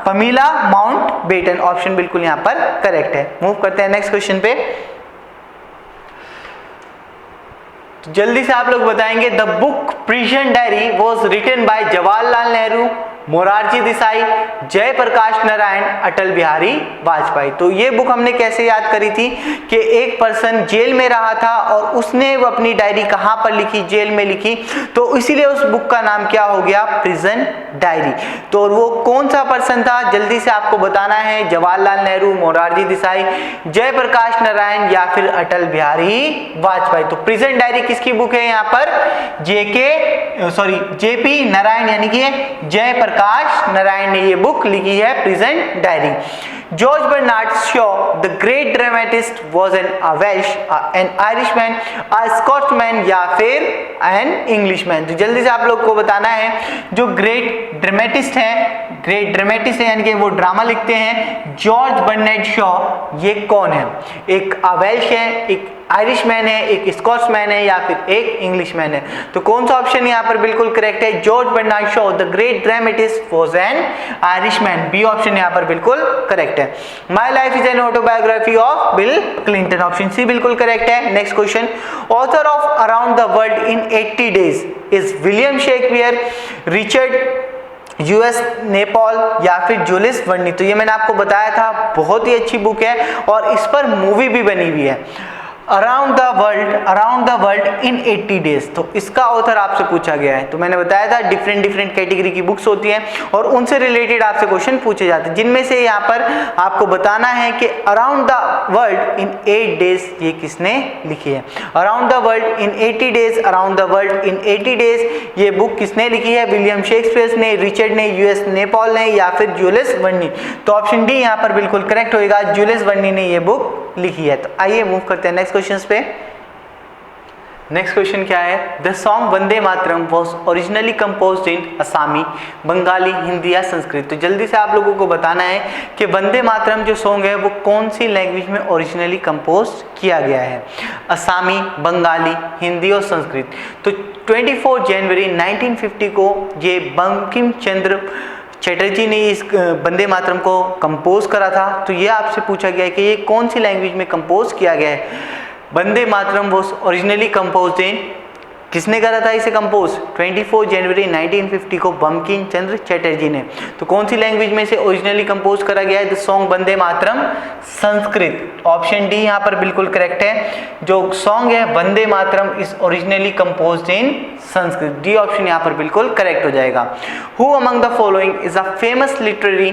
पमीला माउंटबेटन। ऑप्शन बिल्कुल यहाँ पर करेक्ट है। मूव करते हैं नेक्स्ट क्वेश्चन पे। तो जल्दी से आप लोग बताएंगे, the book prison diary was written by Jawaharlal Nehru, Morarji Desai, Jayaprakash Narayan, Atal Bihari Vajpayee. तो ये बुक हमने कैसे याद करी थी कि एक पर्सन जेल में रहा था और उसने वो अपनी डायरी कहाँ पर लिखी, जेल में लिखी, तो इसीलिए उस बुक का नाम क्या हो गया, प्रिजन डायरी। तो वो कौन सा पर्सन था, जल्दी से आपको बताना है, जवाहरलाल नेहरू, मोरारजी देसाई, जयप्रकाश नारायण या फिर अटल बिहारी वाजपेयी। तो प्रिजन डायरी किसकी बुक है यहाँ पर, जेपी नारायण यानी कि जयप्रकाश प्रकाश नारायण ने ये बुक लिखी है, present diary. George Bernard Shaw the great dramatist was an Welsh, an Irishman, Scotsman या फिर एन इंग्लिशमैन। तो जल्दी से आप लोग को बताना है जो ग्रेट ड्रामेटिस्ट है यानी कि वो ड्रामा लिखते हैं, जॉर्ज बर्नार्ड शॉ, ये कौन है? एक वेल्श है, एक आयरिशमैन है, एक स्कॉट्समैन है या फिर एक इंग्लिशमैन है। तो कौन सा ऑप्शन यहाँ पर बिल्कुल करेक्ट है? George Bernard Shaw the great dramatist was an Irishman, B option यहाँ पर बिल्कुल करेक्ट है। My life is an autobiography of Bill Clinton, option C बिल्कुल करेक्ट है। Next question, author of around the world in 80 days is William Shakespeare, Richard US नेपॉल या फिर जूलियस वर्नी। तो ये मैंने आपको बताया था, बहुत ही अच्छी बुक है और इस पर मूवी भी बनी हुई है, around the world in 80 days. तो इसका ऑथर आपसे पूछा गया है। तो मैंने बताया था डिफरेंट कैटेगरी की बुक्स होती हैं और उनसे रिलेटेड आपसे क्वेश्चन पूछे जाते हैं, जिनमें से यहाँ पर आपको बताना है कि around the world in 8 days ये किसने लिखी है। Around the world in 80 days, around the world in 80 days ये बुक किसने लिखी है? विलियम शेक्सपियर ने, रिचर्ड ने, यूएस नेपॉल ने या फिर जूलियस वर्नी। तो ऑप्शन डी यहाँ पर बिल्कुल करेक्ट होगा, जूलियस वर्नी ने ये बुक लिखी है। तो आइए मूव करते हैं नेक्स्ट क्वेश्चंस पे। नेक्स्ट क्वेश्चन क्या है? The song Vande Mataram was originally composed in Assamese, Bengali, Hindi या संस्कृत। तो जल्दी से आप लोगों को बताना है कि वंदे मातरम जो सॉन्ग है वो कौन सी लैंग्वेज में ओरिजिनली कंपोज किया गया है? असामी, बंगाली, हिंदी और संस्कृत। तो 24 जनवरी 1950 को ये बंकिम चंद्र चटर्जी ने इस वंदे मातरम को कंपोज करा था। तो ये आपसे पूछा गया है कि ये कौन सी लैंग्वेज में कंपोज किया गया है? Vande Mataram was originally composed इन, किसने करा था इसे कंपोज? 24 जनवरी 1950 को बंकिम चंद्र चटर्जी ने। तो कौन सी लैंग्वेज में से ओरिजिनली कंपोज करा गया है the song Vande Mataram? Sanskrit. Option D यहाँ पर बिल्कुल करेक्ट है, जो सॉन्ग है Vande Mataram is originally composed in Sanskrit, D option यहाँ पर बिल्कुल करेक्ट हो जाएगा। Who among the following is a famous literary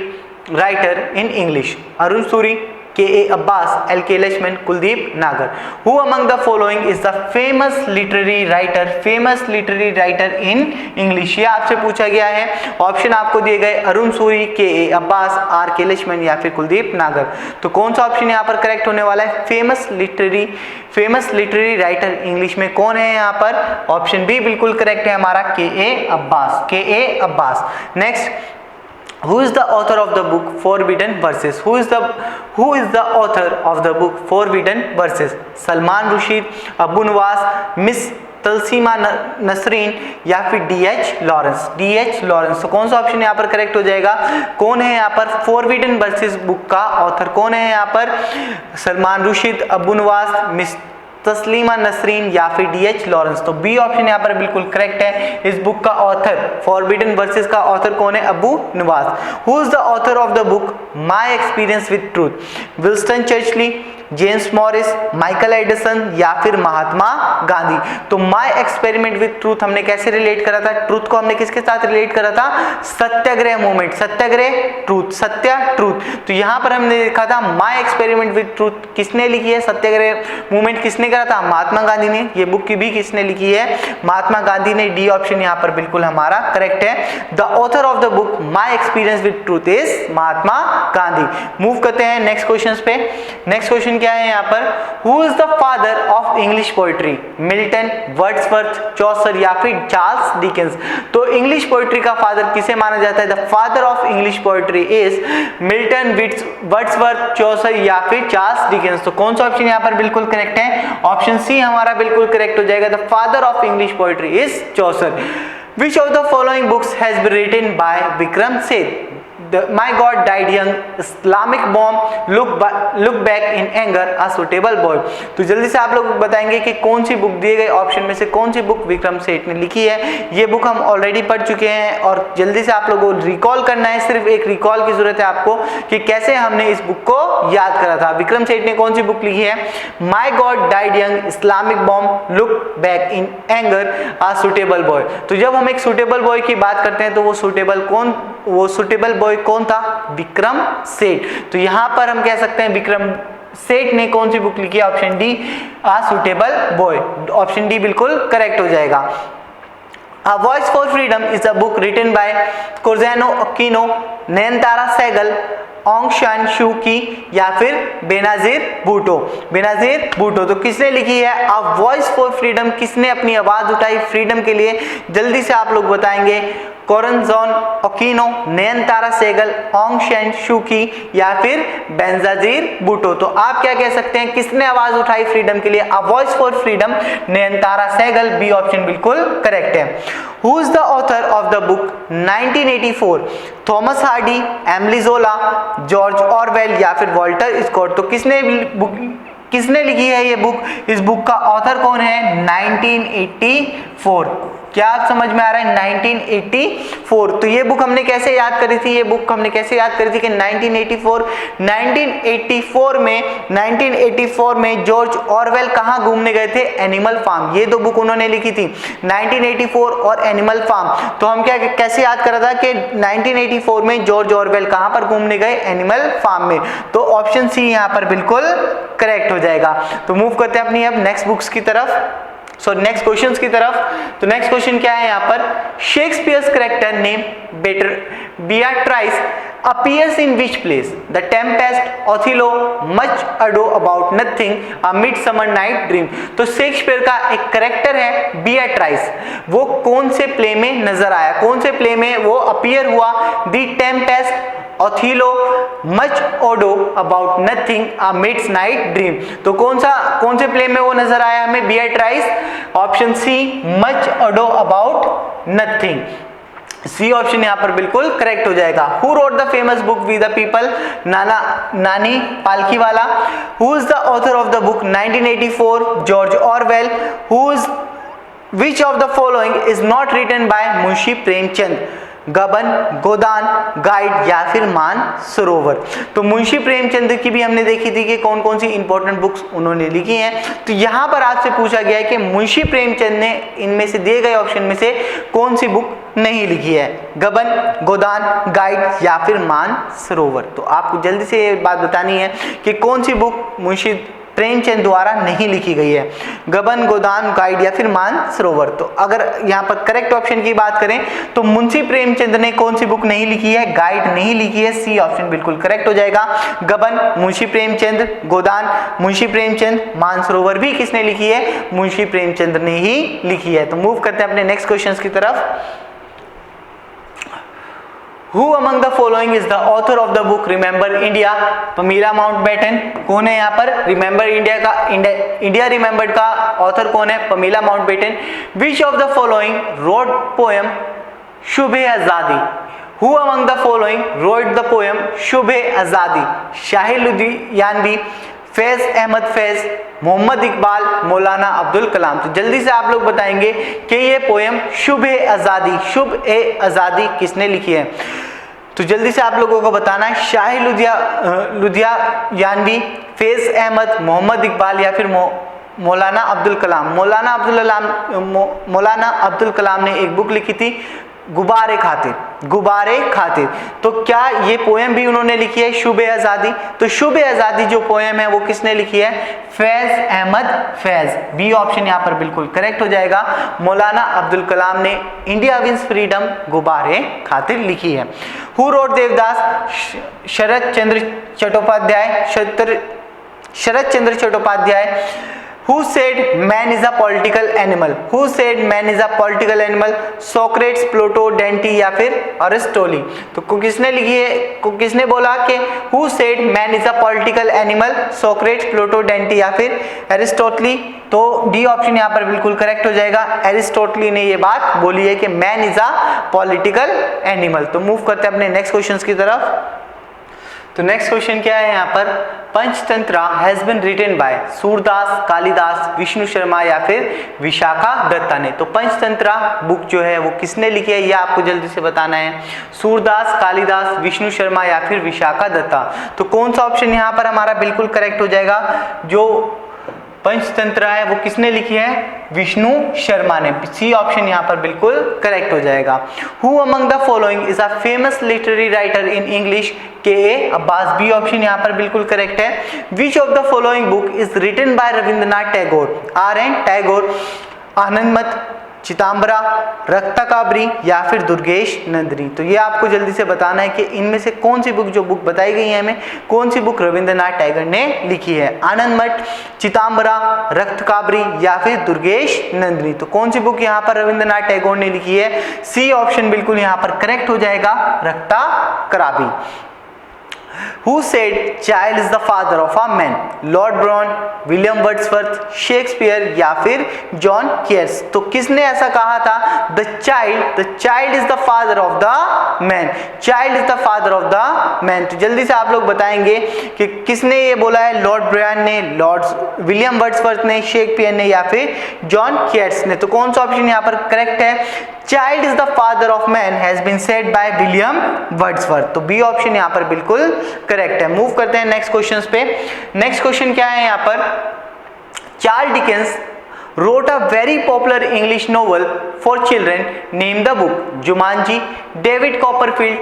writer in English? Arun Suri, K A. Abbas, L K. Laxman, Kuldeep Nagar. Who among the following is the famous literary writer in English? ये आपसे पूछा गया है। ऑप्शन आपको दिए गए अरुण सूरी, के.ए. अब्बास, आर.के. लक्ष्मण या फिर कुलदीप नागर। तो कौन सा ऑप्शन यहाँ पर करेक्ट होने वाला है? फेमस लिटरेरी राइटर इंग्लिश में कौन है यहाँ पर? ऑप्शन बी बिल्कुल करेक्ट है हमारा, K A. Abbas. Next, Who is the author of the book Forbidden Verses? Who is the author of the book Forbidden Verses? Salman Rushdie, Abu Nawas, miss Taslima Nasreen या फिर डी.एच. लॉरेंस। तो कौन सा ऑप्शन यहाँ पर करेक्ट हो जाएगा? कौन है यहाँ पर फॉरबिडन वर्सेस बुक का ऑथर? कौन है यहाँ पर? Salman Rushdie, Abu Nawas, miss Taslima Nasreen या फिर डी.एच. लॉरेंस। तो बी ऑप्शन यहाँ पर बिल्कुल करेक्ट है। इस बुक का ऑथर, फॉरबिडन वर्सेस का ऑथर कौन है? Abu Nawas. Who is the author of the book my experience with truth? Wilson Churchill, James Morris, Michael Edison या फिर महात्मा गांधी। तो माई एक्सपेरिमेंट विद ट्रूथ हमने कैसे रिलेट करा था? ट्रूथ को हमने किसके साथ रिलेट करा था? सत्याग्रह मूवमेंट, सत्याग्रह ट्रूथ, सत्या ट्रूथ। तो यहाँ पर हमने देखा था माई एक्सपेरिमेंट विद ट्रूथ किसने लिखी है? सत्याग्रह मूवमेंट किसने करा था? महात्मा गांधी ने। ये बुक की भी किसने लिखी है? महात्मा गांधी ने। डी ऑप्शन यहाँ पर बिल्कुल हमारा करेक्ट है। The author of the book my experience with truth is Mahatma Gandhi. Move करते हैं नेक्स्ट क्वेश्चन पे। नेक्स्ट क्वेश्चन क्या है यहाँ पर? Who is the father of English poetry? Milton, Wordsworth, Chaucer या फिर चार्ल्स डिकेंस। तो इंग्लिश पोएट्री का फादर किसे माना जाता है? The father of English poetry is Milton, Wordsworth, Chaucer या फिर चार्ल्स डिकेंस। तो कौन सा ऑप्शन यहाँ पर बिल्कुल करेक्ट है? ऑप्शन सी हमारा बिल्कुल करेक्ट हो जाएगा। The father of English poetry is Chaucer. Which of the following books has been written by Vikram Seth? My God Died Young, Islamic Bomb, Look Back in Anger, A Suitable Boy। तो जल्दी से आप लोग बताएंगे कि कौन सी बुक दिए गए ऑप्शन में से कौन सी बुक विक्रम सेठ ने लिखी है। ये बुक हम ऑलरेडी पढ़ चुके हैं और जल्दी से आप लोगों को रिकॉल करना है। सिर्फ एक रिकॉल की जरूरत है आपको कि कैसे हमने इस बुक को याद करा था। विक्रम सेठ ने कौन सी बुक लिखी है? My god died young, Islamic bomb, look back in anger, a suitable boy. तो जब हम एक सुटेबल बॉय की बात करते हैं तो वो सुटेबल बॉय कौन था? विक्रम सेठ। तो यहां पर हम कह सकते हैं विक्रम सेठ ने कौन सी बुक लिखी है? ऑप्शन डी, आ सुटेबल बॉय। ऑप्शन डी बिल्कुल करेक्ट हो जाएगा। A Voice for Freedom is a book written by Corzano Aquino, Nayantara Sehgal, ऑन्ग सान सू की या फिर बेनाजीर भुट्टो। बेनाजीर भुट्टो तो किसने लिखी है? अ वॉइस फॉर फ्रीडम, किसने अपनी आवाज उठाई फ्रीडम के लिए? जल्दी से आप लोग बताएंगे। कोरनजॉन अकीनो, नयनतारा सहगल, ऑन्ग सान सू की या फिर बेनाजीर भुट्टो। तो आप क्या कह सकते हैं, किसने आवाज उठाई फ्रीडम के लिए? A voice for freedom, Nayantara Sahgal. B option बिल्कुल करेक्ट है। Who is the author of the book 1984? Thomas Hardy, Emily Zola, George Orwell या फिर वॉल्टर स्कॉट। तो किसने लिखी है ये बुक? इस बुक का ऑथर कौन है? 1984। क्या आप समझ में आ रहा है? 1984। तो ये बुक हमने कैसे याद करी थी? ये बुक हमने कैसे याद करी थी कि 1984 में जॉर्ज ऑरवेल कहाँ घूमने गए थे? Animal farm. ये दो बुक उन्होंने लिखी थी, 1984 और एनिमल फार्म। तो हम क्या कैसे याद करा था कि 1984 में जॉर्ज ऑरवेल कहाँ पर घूमने गए? एनिमल फार्म में। तो ऑप्शन सी यहाँ पर बिल्कुल करेक्ट हो जाएगा। तो मूव करते हैं अपनी अब नेक्स्ट बुक्स की तरफ, नेक्स्ट क्वेश्चंस की तरफ। तो नेक्स्ट क्वेश्चन क्या है यहाँ पर? Shakespeare's character name Beatrice appears in which place? The Tempest, Othello, Much Ado About Nothing, A Midsummer Night Dream। तो शेक्सपियर का एक कैरेक्टर है Beatrice, वो कौन से प्ले में नजर आया? कौन से प्ले में वो अपीयर हुआ? The tempest, Othello, much ado about nothing, a midsummer night's dream. तो कौन से प्ले में वो नजर आया हमें Beatrice? Option C, much ado about nothing. C option यहाँ पर बिल्कुल करेक्ट हो जाएगा। Who wrote the famous book we the people? Nani Palkhivala. Who is the author of the book 1984? George Orwell. Which of the following is not written by Munshi Premchand? Gaban, Godan, guide या फिर मानसरोवर। तो मुंशी प्रेमचंद की भी हमने देखी थी कि कौन कौन सी इंपॉर्टेंट बुक्स उन्होंने लिखी हैं। तो यहाँ पर आपसे पूछा गया है कि मुंशी प्रेमचंद ने इनमें से दिए गए ऑप्शन में से कौन सी बुक नहीं लिखी है? गबन, गोदान, गाइड या फिर मानसरोवर। तो आपको जल्दी से ये बात बतानी है कि कौन सी बुक मुंशी प्रेमचंद द्वारा नहीं लिखी गई है, गबन, गोदान, गाइड या फिर मानसरोवर। तो अगर यहाँ पर करेक्ट ऑप्शन की बात करें तो मुंशी प्रेमचंद ने कौन सी बुक नहीं लिखी है? गाइड नहीं लिखी है। सी ऑप्शन बिल्कुल करेक्ट हो जाएगा। गबन मुंशी प्रेमचंद, गोदान मुंशी प्रेमचंद, मानसरोवर भी किसने लिखी है? मुंशी प्रेमचंद ने ही लिखी है। तो मूव करते हैं अपने नेक्स्ट क्वेश्चन की तरफ। Who among the following is the author of the book Remember India? Pamela Mountbatten. कौन है यहाँ पर? रिमेंबर इंडिया रिमेंबर्ड का ऑथर कौन है? Pamela Mountbatten. Which of the following wrote poem शुभे आजादी? Who among the following wrote the poem शुभे आजादी? शाहिद लुधियानवी, फैज अहमद फैज, मोहम्मद इकबाल, मौलाना अब्दुल कलाम। तो जल्दी से आप लोग बताएंगे कि ये पोएम शुभ ए आज़ादी, शुभ ए आज़ादी किसने लिखी है? तो जल्दी से आप लोगों को बताना है। शाहिद लुधियानवी, फैज अहमद, मोहम्मद इकबाल या फिर मौलाना अब्दुल कलाम। मौलाना अब्दुल कलाम ने एक बुक लिखी थी गुब्बारे खातिर। तो क्या ये पोएम भी उन्होंने लिखी है शुभ आज़ादी? तो शुभ आज़ादी जो पोएम है वो किसने लिखी है? फैज अहमद फैज। बी ऑप्शन यहाँ पर बिल्कुल करेक्ट हो जाएगा। मौलाना अब्दुल कलाम ने इंडिया विंस फ्रीडम गुब्बारे खातिर लिखी है। Who wrote Devdas? Sharad Chandra Chattopadhyay. Who said man is a political animal? Who said man is a political animal? Socrates, Plato, Dante या फिर अरिस्टोटल। तो किसने लिखी है? किसने बोला कि Who said man is a political animal? Socrates, Plato, Dante या फिर अरिस्टोटल। तो डी ऑप्शन यहाँ पर बिल्कुल करेक्ट हो जाएगा। अरिस्टोटल ने ये बात बोली है कि man is a political animal. तो मूव करते हैं अपने नेक्स्ट क्वेश्चन की तरफ। तो नेक्स्ट क्वेश्चन क्या है यहाँ पर? Panchatantra has been written by Surdas, Kalidas, Vishnu Sharma या फिर विशाखा दत्ता ने। तो पंचतंत्रा बुक जो है वो किसने लिखी है? ये आपको जल्दी से बताना है। सूरदास, कालिदास, विष्णु शर्मा या फिर विशाखा दत्ता। तो कौन सा ऑप्शन यहाँ पर हमारा बिल्कुल करेक्ट हो जाएगा? जो पंचतंत्रा है वो किसने लिखी है? विष्णु शर्मा ने। सी ऑप्शन यहाँ पर बिल्कुल करेक्ट हो जाएगा। Who among the following is a famous literary writer in English? K Abbas. B option यहाँ पर बिल्कुल करेक्ट है। Which of the following book is written by Rabindranath Tagore? R N Tagore, Anandamath, Chitambara, रत्नाकरबी या फिर दुर्गेश नंदिनी। तो ये आपको जल्दी से बताना है कि इनमें से कौन सी बुक, जो बुक बताई गई है हमें, कौन सी बुक रविंद्रनाथ टैगोर ने लिखी है। आनंद मठ, चिताम्बरा, रत्नाकरबी या फिर दुर्गेश नंदिनी। तो कौन सी बुक यहाँ पर रविंद्रनाथ टैगोर ने लिखी है? सी ऑप्शन बिल्कुल यहाँ पर करेक्ट हो जाएगा, रत्नाकरबी। Who said child is the father of a man? Lord brown, William Wordsworth, Shakespeare या फिर जॉन केयर्स। तो किसने ऐसा कहा था? the child is the father of the man, child is the father of the man। तो जल्दी से आप लोग बताएंगे कि किसने ये बोला है? लॉर्ड ब्राउन ने, लॉर्ड विलियम वर्ड्सवर्थ ने, शेक्सपियर ने या फिर जॉन केयर्स ने। तो कौन सा ऑप्शन यहाँ पर करेक्ट है? Child is the father of man has been said by William Wordsworth. तो बी ऑप्शन यहाँ पर बिल्कुल करेक्ट है। मूव करते हैं नेक्स्ट क्वेश्चंस पे। नेक्स्ट क्वेश्चन क्या है यहाँ पर? Charles Dickens wrote a very popular English novel for children. Name the book. Jumanji, David Copperfield,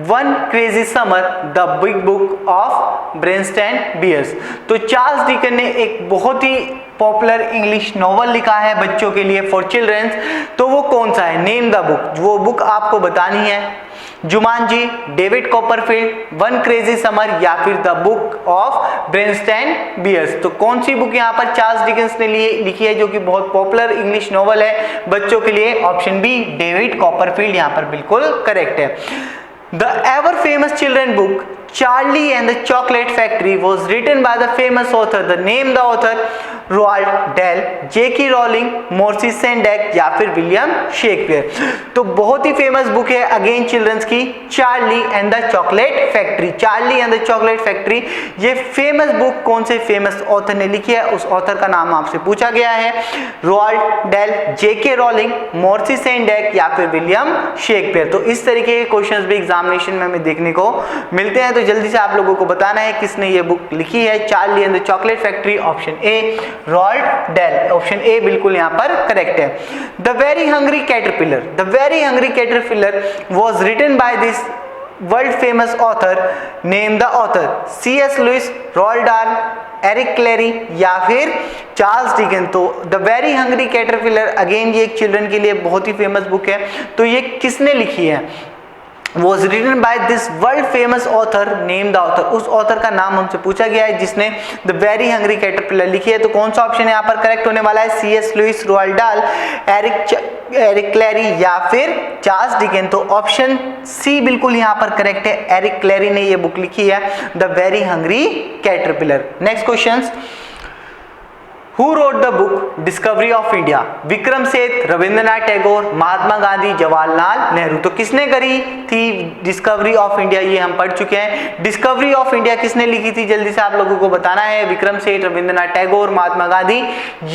one crazy summer, the big book of Berenstain Bears. तो चार्ल्स डिकन ने एक बहुत ही पॉपुलर इंग्लिश नॉवल लिखा है बच्चों के लिए, फॉर चिल्ड्रंस। तो वो कौन सा है? Name the book. वो बुक आपको बतानी है। Jumanji, David Copperfield, one crazy summer या फिर the book of Berenstain Bears. तो कौन सी बुक यहाँ पर चार्ल्स डिकेंस ने लिखी है, जो कि बहुत पॉपुलर इंग्लिश नॉवल है बच्चों के लिए? ऑप्शन बी, डेविड कॉपरफील्ड यहाँ पर बिल्कुल करेक्ट है। The ever famous children book Charlie and the Chocolate Factory was written by the famous author. The name the author? Roald Dahl, J.K. Rowling, Maurice Sendak या फिर विलियम शेक्सपियर। तो बहुत ही फेमस बुक है अगेन चिल्ड्रंस की, Charlie and the chocolate factory. Charlie and the chocolate factory, ये फेमस बुक कौन से फेमस ऑथर ने लिखी है? उस ऑथर का नाम आपसे पूछा गया है। Roald Dahl, J.K. Rowling, Maurice Sendak या फिर विलियम शेक्सपियर। तो इस तरीके के क्वेश्चंस भी एग्जामिनेशन में हमें देखने को मिलते हैं। तो जल्दी से आप लोगों को बताना है किसने ये बुक लिखी है, Charlie and the chocolate factory. Option A, Roald Dahl. Option A बिल्कुल यहाँ पर करेक्ट है। The very hungry caterpillar, the very hungry caterpillar was written by this world famous author. Name the author? C.S. Lewis, Roald Dahl, Eric Carle या फिर चार्ल्स डिकेंस। तो the very hungry caterpillar again ये एक चिल्ड्रन के लिए बहुत ही फेमस बुक है। तो ये किसने लिखी है? was written by this world famous author. Name the author. उस ऑथर का नाम हमसे पूछा गया है जिसने द वेरी हंग्री कैटरपिलर लिखी है। तो कौन सा ऑप्शन यहाँ पर करेक्ट होने वाला है? C.S. Lewis, Roald Dahl, Eric Carle या फिर चार्ल्स डिकेंस। तो ऑप्शन सी बिल्कुल यहाँ पर करेक्ट है, एरिक क्लेरी ने ये बुक लिखी है, the very hungry caterpillar. Next question, Who wrote the book discovery of India? Vikram Seth, Rabindranath Tagore, Mahatma Gandhi, Jawaharlal Nehru. तो किसने करी थी डिस्कवरी ऑफ इंडिया? ये हम पढ़ चुके हैं। डिस्कवरी ऑफ इंडिया किसने लिखी थी? जल्दी से आप लोगों को बताना है। विक्रम सेठ, रविंद्रनाथ टैगोर, महात्मा गांधी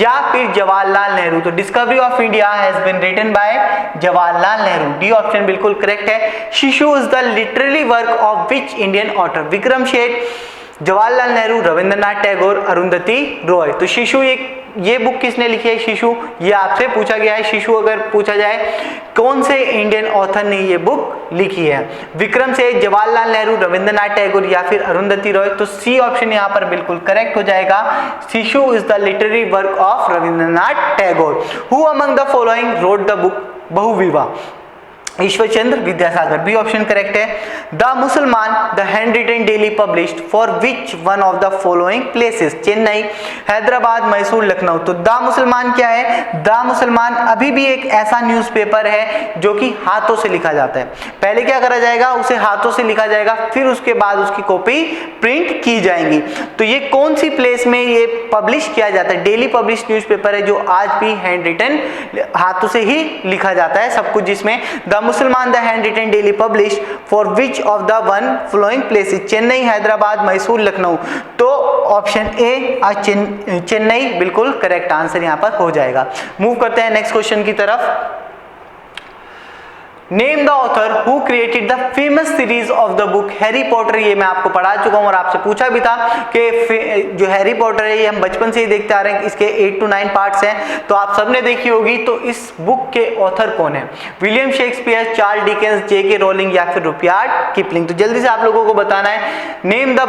या फिर जवाहरलाल नेहरू। तो discovery of India has been written by Jawaharlal Nehru. D option बिल्कुल करेक्ट है। Shishu is the literary work of which Indian author? Vikram Seth, Jawaharlal Nehru, Rabindranath Tagore, Arundhati Roy. तो शिशु ये बुक किसने लिखी है? शिशु, ये आपसे पूछा गया है। शिशु अगर पूछा जाए कौन से इंडियन ऑथर ने ये बुक लिखी है? विक्रम सेठ, जवाहरलाल नेहरू, रविंद्रनाथ टैगोर या फिर अरुंधति रॉय। तो सी ऑप्शन यहाँ पर बिल्कुल करेक्ट हो जाएगा। Shishu is the literary work of Rabindranath Tagore. Who among the following wrote the book Bahuvivah? Ishwarchandra Vidyasagar. B option correct है। द मुसलमान, the hand written daily published for which one of the following places? Chennai, Hyderabad, Mysore, Lucknow. तो द मुसलमान क्या है? द मुसलमान अभी भी एक ऐसा न्यूज़पेपर है जो कि हाथों से लिखा जाता है। पहले क्या करा जाएगा? उसे हाथों से लिखा जाएगा, फिर उसके बाद उसकी कॉपी प्रिंट की जाएंगी। तो ये कौन सी प्लेस में ये पब्लिश किया जाता है? डेली पब्लिश न्यूज़पेपर है जो आज भी हैंड रिटन हाथों से ही लिखा जाता है सब कुछ, जिसमें द मुसलमान the hand written daily publish for which of the one flowing places? Chennai, Hyderabad, Mysore, Lucknow. तो ऑप्शन ए चेन्नई बिल्कुल करेक्ट आंसर यहां पर हो जाएगा। मूव करते हैं नेक्स्ट क्वेश्चन की तरफ। Name the author who created the famous series of the book Harry Potter. ये मैं आपको पढ़ा चुका हूं और आपसे पूछा भी था कि जो हैरी पॉटर है ये हम बचपन से ही देखते आ रहे हैं। इसके 8 to 9 पार्ट्स हैं, तो आप सबने देखी होगी। तो इस बुक के ऑथर कौन है? William Shakespeare, Charles Dickens, J.K. Rolling या फिर रुडयार्ड किपलिंग। तो जल्दी से आप लोगों को बताना है। Name the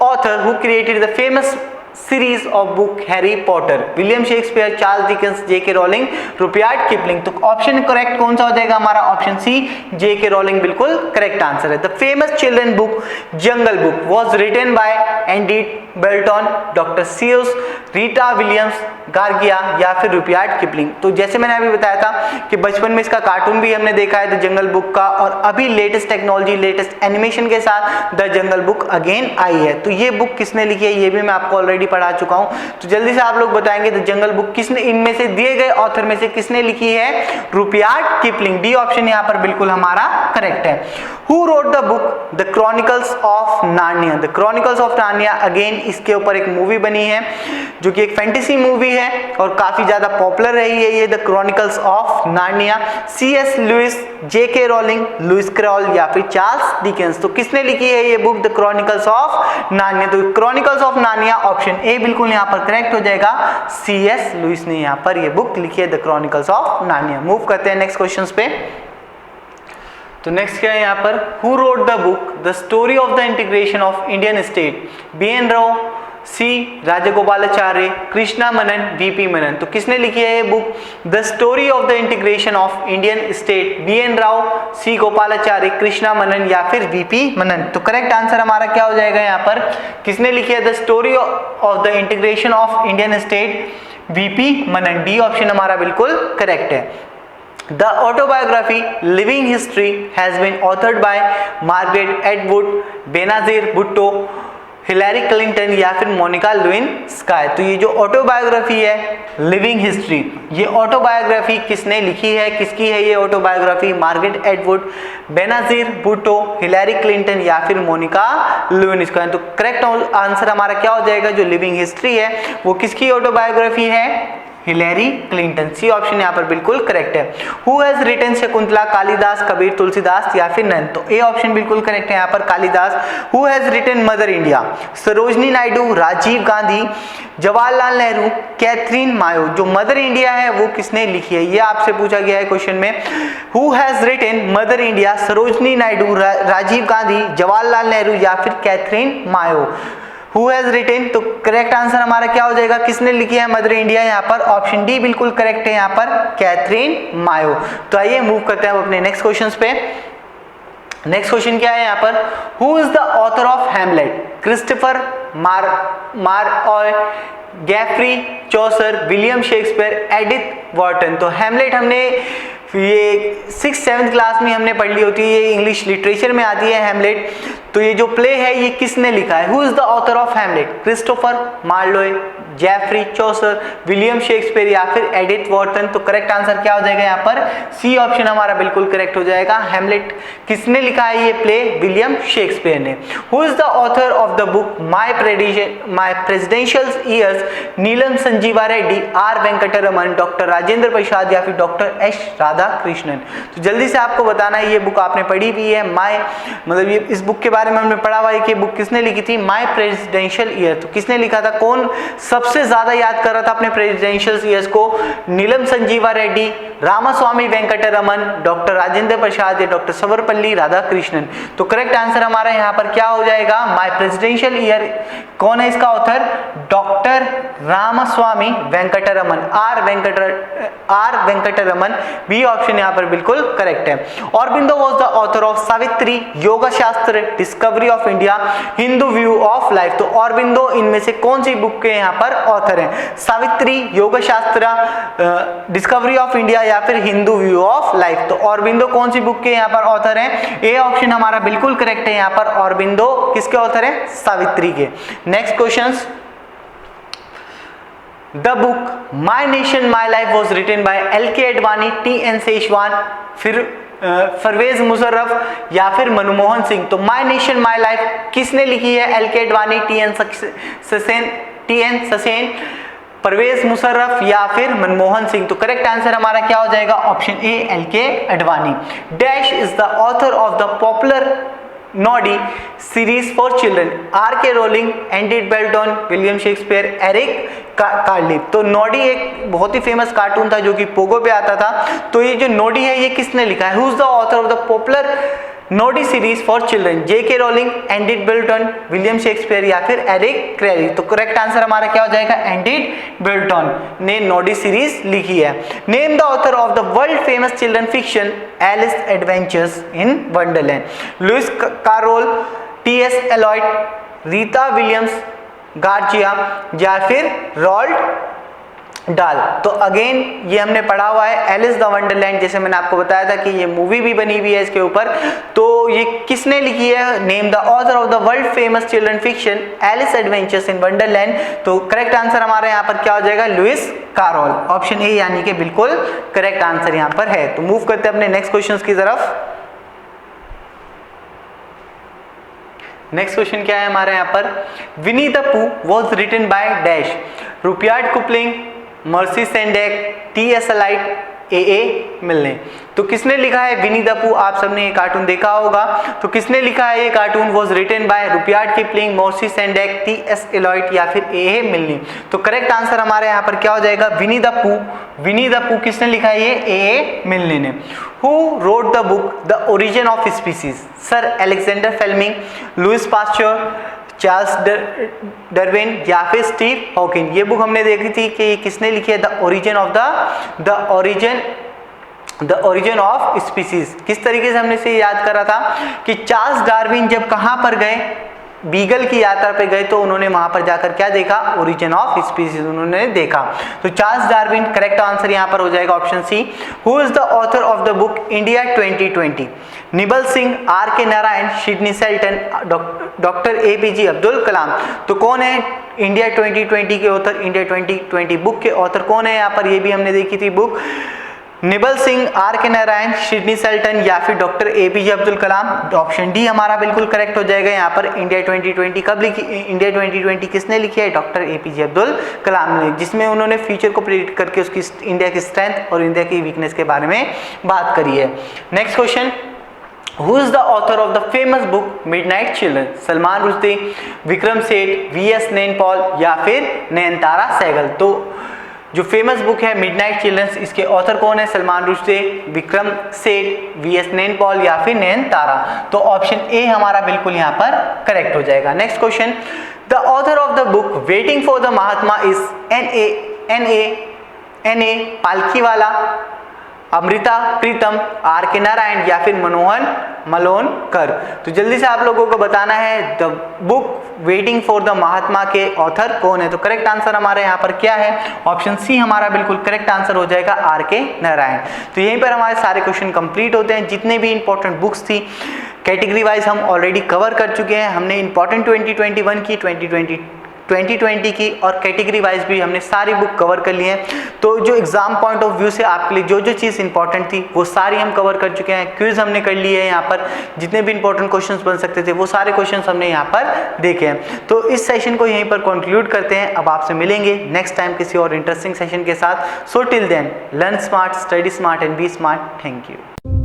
author who created the famous series of book Harry Potter? William Shakespeare, Charles Dickens, J K Rowling, Rudyard Kipling. तो ऑप्शन करेक्ट कौन सा हो जाएगा हमारा? ऑप्शन सी, जेके रोलिंग बिल्कुल करेक्ट आंसर है। The famous children book jungle book was written by Andy Belton, doctor Seuss, Rita Williams, Garcia या फिर रुडयार्ड किपलिंग। तो जैसे मैंने अभी बताया था कि बचपन में इसका कार्टून भी हमने देखा है द जंगल बुक का, और अभी लेटेस्ट टेक्नोलॉजी, लेटेस्ट एनिमेशन के साथ the jungle book again I है। तो ये बुक किसने लिखी है ये भी मैं आपको ऑलरेडी पढ़ा चुका हूं। तो जल्दी से आप लोग बताएंगे द जंगल बुक किसने, इनमें से दिए गए ऑथर में से किसने लिखी है? Rudyard Kipling. डी ऑप्शन यहाँ पर बिल्कुल हमारा करेक्ट है। Who wrote the book the chronicles of Narnia? The chronicles of Narnia again इसके ऊपर एक मूवी बनी है जो कि एक फैंटेसी मूवी है और काफी ज्यादा पॉपुलर रही है ये the chronicles of Narnia. CS Lewis, JK Rowling, Lewis Carroll या फिर चार्ल्स डिकेंस। तो किसने लिखी है ये book the chronicles of Narnia? तो chronicles of Narnia option A बिल्कुल यहाँ पर करेक्ट हो जाएगा। CS लुइस ने यहाँ पर ये बुक लिखी है the chronicles of Narnia. Move करते हैं नेक्स्ट क्वेश्चंस पे। तो नेक्स्ट क्या है यहाँ पर? Who wrote the book the story of the integration of Indian state? BN Rao, C Rajagopalachari, Krishna Menon, VP Menon. तो किसने लिखी है ये book the story of the integration of Indian state? BN Rao, C Gopalachari, Krishna Menon या फिर VP मनन। तो करेक्ट आंसर हमारा क्या हो जाएगा यहाँ पर? किसने लिखी है the story of the integration of Indian state? VP Manan. D option हमारा बिल्कुल करेक्ट है। The autobiography Living History has been authored by Margaret Atwood, Benazir Bhutto, Hillary Clinton या फिर मोनिका लेविन्स्की। तो ये जो ऑटोबायोग्राफी है लिविंग हिस्ट्री, ये ऑटोबायोग्राफी किसने लिखी है? किसकी है ये autobiography? Margaret Atwood, Benazir Bhutto, Hillary Clinton या फिर मोनिका लेविन्स्की। तो करेक्ट आंसर हमारा क्या हो जाएगा? जो लिविंग हिस्ट्री है वो किसकी ऑटोबायोग्राफी है? Hillary Clinton. सी ऑप्शन यहाँ पर बिल्कुल करेक्ट है। Who has written Shakuntala? Kalidas, Kabir, Tulsidas या फिर नंद। तो ए ऑप्शन बिल्कुल करेक्ट है यहाँ पर Kalidas. Who has written mother India? Sarojini Naidu, Rajiv Gandhi, Jawaharlal Nehru, Katherine Mayo. जो मदर इंडिया है वो किसने लिखी है? ये आपसे पूछा गया है क्वेश्चन में। Who has written mother India? Sarojini Naidu, Rajiv Gandhi, Jawaharlal Nehru या फिर Katherine Mayo. Who has written? तो करेक्ट आंसर हमारा क्या हो जाएगा? किसने लिखी है मदर इंडिया? यहाँ पर ऑप्शन डी बिल्कुल करेक्ट है यहाँ पर, कैथरीन मायो। तो आइए मूव करते हैं अब अपने नेक्स्ट क्वेश्चंस पे। नेक्स्ट क्वेश्चन क्या है यहाँ पर? Who is the author of Hamlet? Christopher Marlowe, Geoffrey Chaucer, William Shakespeare, Edith Wharton. तो हैमलेट हमने ये 6th-7th क्लास में हमने पढ़ ली होती है, ये इंग्लिश लिटरेचर में आती है हैमलेट। तो ये जो प्ले है ये किसने लिखा है? Who is the author of Hamlet? Christopher Marlowe, Geoffrey Chaucer, William Shakespeare या फिर एडिथ वॉर्टन। तो करेक्ट आंसर क्या हो जाएगा यहाँ पर? सी ऑप्शन हमारा बिल्कुल करेक्ट हो जाएगा। हैमलेट किसने लिखा है ये प्ले? विलियम शेक्सपियर ने। Who is the author of the book my presidential years? Neelam Sanjiva Reddy, R Venkataraman, doctor Rajendra Prasad या फिर डॉक्टर एस राधाकृष्णन। तो जल्दी से आपको बताना है ये बुक आपने पढ़ी भी है। मतलब ये इस बुक के बारे में हमने पढ़ा हुआ है कि बुक किसने लिखी थी? My presidential year. तो किसने लिखा था? कौन सबसे ज्यादा याद कर रहा था अपने प्रेसिडेंशियल ईयर्स को? नीलम संजीवा रेड्डी, रामास्वामी वेंकटरमन, डॉक्टर राजेंद्र प्रसाद या डॉक्टर सर्वपल्ली राधाकृष्णन। तो करेक्ट आंसर हमारा यहाँ पर क्या हो जाएगा? My presidential year. कौन है इसका author? Doctor Ramaswamy Venkataraman, R Venkataraman. B option यहाँ पर बिल्कुल करेक्ट है। Aurobindo was the author of Savitri, Yoga Shastra, discovery of India, Hindu view of life. तो ऑरबिंदो इनमें से कौन सी बुक के यहाँ पर ऑथर हैं? Savitri, Yoga Shastra, discovery of India या फिर हिंदू व्यू ऑफ लाइफ। तो ऑरबिंदो कौन सी बुक के यहाँ पर ऑथर हैं? ए ऑप्शन हमारा बिल्कुल करेक्ट है यहाँ पर। ऑरबिंदो किसके ऑथर हैं? सावित्री के। Next questions. The book My Nation My Life was written by L.K. Advani, T.N. Seshwan, फिर परवेज मुशर्रफ या फिर मनमोहन सिंह। तो माय नेशन माय लाइफ किसने लिखी है? L.K. Advani, T.N. Sassen, Parvez Musharraf या फिर मनमोहन सिंह। तो करेक्ट आंसर हमारा क्या हो जाएगा? Option A, L.K. Advani। Dash is the author of the popular Noddy series for children? R.K. Rowling, Enid Blyton, William Shakespeare, Eric Carliff. तो नॉडी एक बहुत ही फेमस कार्टून था जो कि पोगो पे आता था। तो ये जो नॉडी है ये किसने लिखा है? Who is the author of the popular Noddy series for children, JK Rowling, Enid Blyton, William Shakespeare या फिर एरिक क्रेरी। तो करेक्ट आंसर हमारा क्या हो जाएगा, एंडिड बिल्टन ने नोडी सीरीज लिखी है। Name the author of the world famous children fiction Alice adventures in wonderland, Lewis Carroll, TS. Eliot, Rita Williams Garcia या फिर रोल्ड डाल। तो अगेन ये हमने पढ़ा हुआ है एलिस द वंडरलैंड, जैसे मैंने आपको बताया था कि ये मूवी भी बनी हुई है इसके ऊपर। तो ये किसने लिखी है, name the author of the world famous children fiction Alice adventures in wonderland. तो करेक्ट आंसर हमारे यहाँ पर क्या हो जाएगा, लुइस कैरोल, ऑप्शन ए यानी कि बिल्कुल करेक्ट आंसर यहाँ पर है। तो मूव करते हैं अपने नेक्स्ट क्वेश्चन की तरफ। नेक्स्ट क्वेश्चन क्या है हमारे यहाँ पर, Winnie the Pooh was written by dash, Rudyard Kipling, Maurice Sendak, TS. Eliot, A Milne. तो किसने लिखा है विनी द पू, आप सबने ये कार्टून देखा होगा। तो किसने लिखा है ये cartoon, was written by Rudyard Kipling, Maurice Sendak, TS. Eliot या फिर ए मिलने। तो करेक्ट आंसर हमारे यहाँ पर क्या हो जाएगा, विनी द पू। विनी द पू किसने लिखा है, ये ए मिलने ने। Who wrote the book The Origin of Species? Sir Alexander Fleming, Louis Pasteur, Charles Darwin या फिर स्टीव हॉकिंग। ये बुक हमने देखी थी कि किसने लिखी है, द ओरिजिन ऑफ स्पीसीज। किस तरीके से हमने इसे याद करा था कि चार्ल्स डार्विन जब कहाँ पर गए, बीगल की यात्रा पे गए, तो उन्होंने वहां पर जाकर क्या देखा, ओरिजिन ऑफ स्पीसीज उन्होंने देखा। तो चार्ल्स डार्विन करेक्ट आंसर यहां पर हो जाएगा option C. Who is the author of the book India 2020? निबल Singh, R K Narayan, Sidney Sheldon, doctor APJ Abdul Kalam. तो कौन है इंडिया 2020 के ऑथर, इंडिया 2020 बुक के ऑथर कौन है यहाँ पर, ये भी हमने देखी थी book, nibble Singh, R K Narayan, Sidney Shelton या फिर डॉक्टर APJ अब्दुल कलाम। ऑप्शन डी हमारा बिल्कुल करेक्ट हो जाएगा यहाँ पर। इंडिया 2020 कब लिखी, इंडिया 2020 किसने लिखी है, डॉक्टर APJ अब्दुल कलाम ने, जिसमें उन्होंने फ्यूचर को प्रेडिक्ट करके उसकी इंडिया की स्ट्रेंथ और इंडिया की वीकनेस के बारे में बात करी है। Next question, who is the author of the famous book midnight children? Salman Rushdie, Vikram Seth, VS Naipaul या फिर नयनतारा सहगल। तो जो फेमस बुक है मिडनाइट चिल्ड्रंस, इसके ऑथर कौन है, सलमान रुश्दी, विक्रम सेठ, VS नैनपॉल या फिर नयनतारा। तो ऑप्शन ए हमारा बिल्कुल यहाँ पर करेक्ट हो जाएगा। Next question, the author of the book waiting for the Mahatma is NA Palkhivala, Amrita Pritam, R K Narayan या फिर मनोहर मलोनकर। तो जल्दी से आप लोगों को बताना है the book waiting for the Mahatma के ऑथर कौन है। तो करेक्ट आंसर हमारे यहाँ पर क्या है, ऑप्शन सी हमारा बिल्कुल करेक्ट आंसर हो जाएगा, आर के नारायण। तो यहीं पर हमारे सारे क्वेश्चन कंप्लीट होते हैं। जितने भी इंपॉर्टेंट बुक्स थी कैटेगरी वाइज हम ऑलरेडी कवर कर चुके हैं। हमने इंपॉर्टेंट 2021 की, 2020 की और कैटेगरी वाइज भी हमने सारी बुक कवर कर ली है। तो जो एग्जाम पॉइंट ऑफ व्यू से आपके लिए जो जो चीज़ इंपॉर्टेंट थी वो सारी हम कवर कर चुके हैं। क्विज हमने कर लिए है यहाँ पर, जितने भी इंपॉर्टेंट क्वेश्चंस बन सकते थे वो सारे क्वेश्चंस हमने यहाँ पर देखे हैं। तो इस सेशन को यहीं पर कंक्लूड करते हैं। अब आपसे मिलेंगे नेक्स्ट टाइम किसी और इंटरेस्टिंग सेशन के साथ। So till then learn smart, study smart and be smart. Thank you.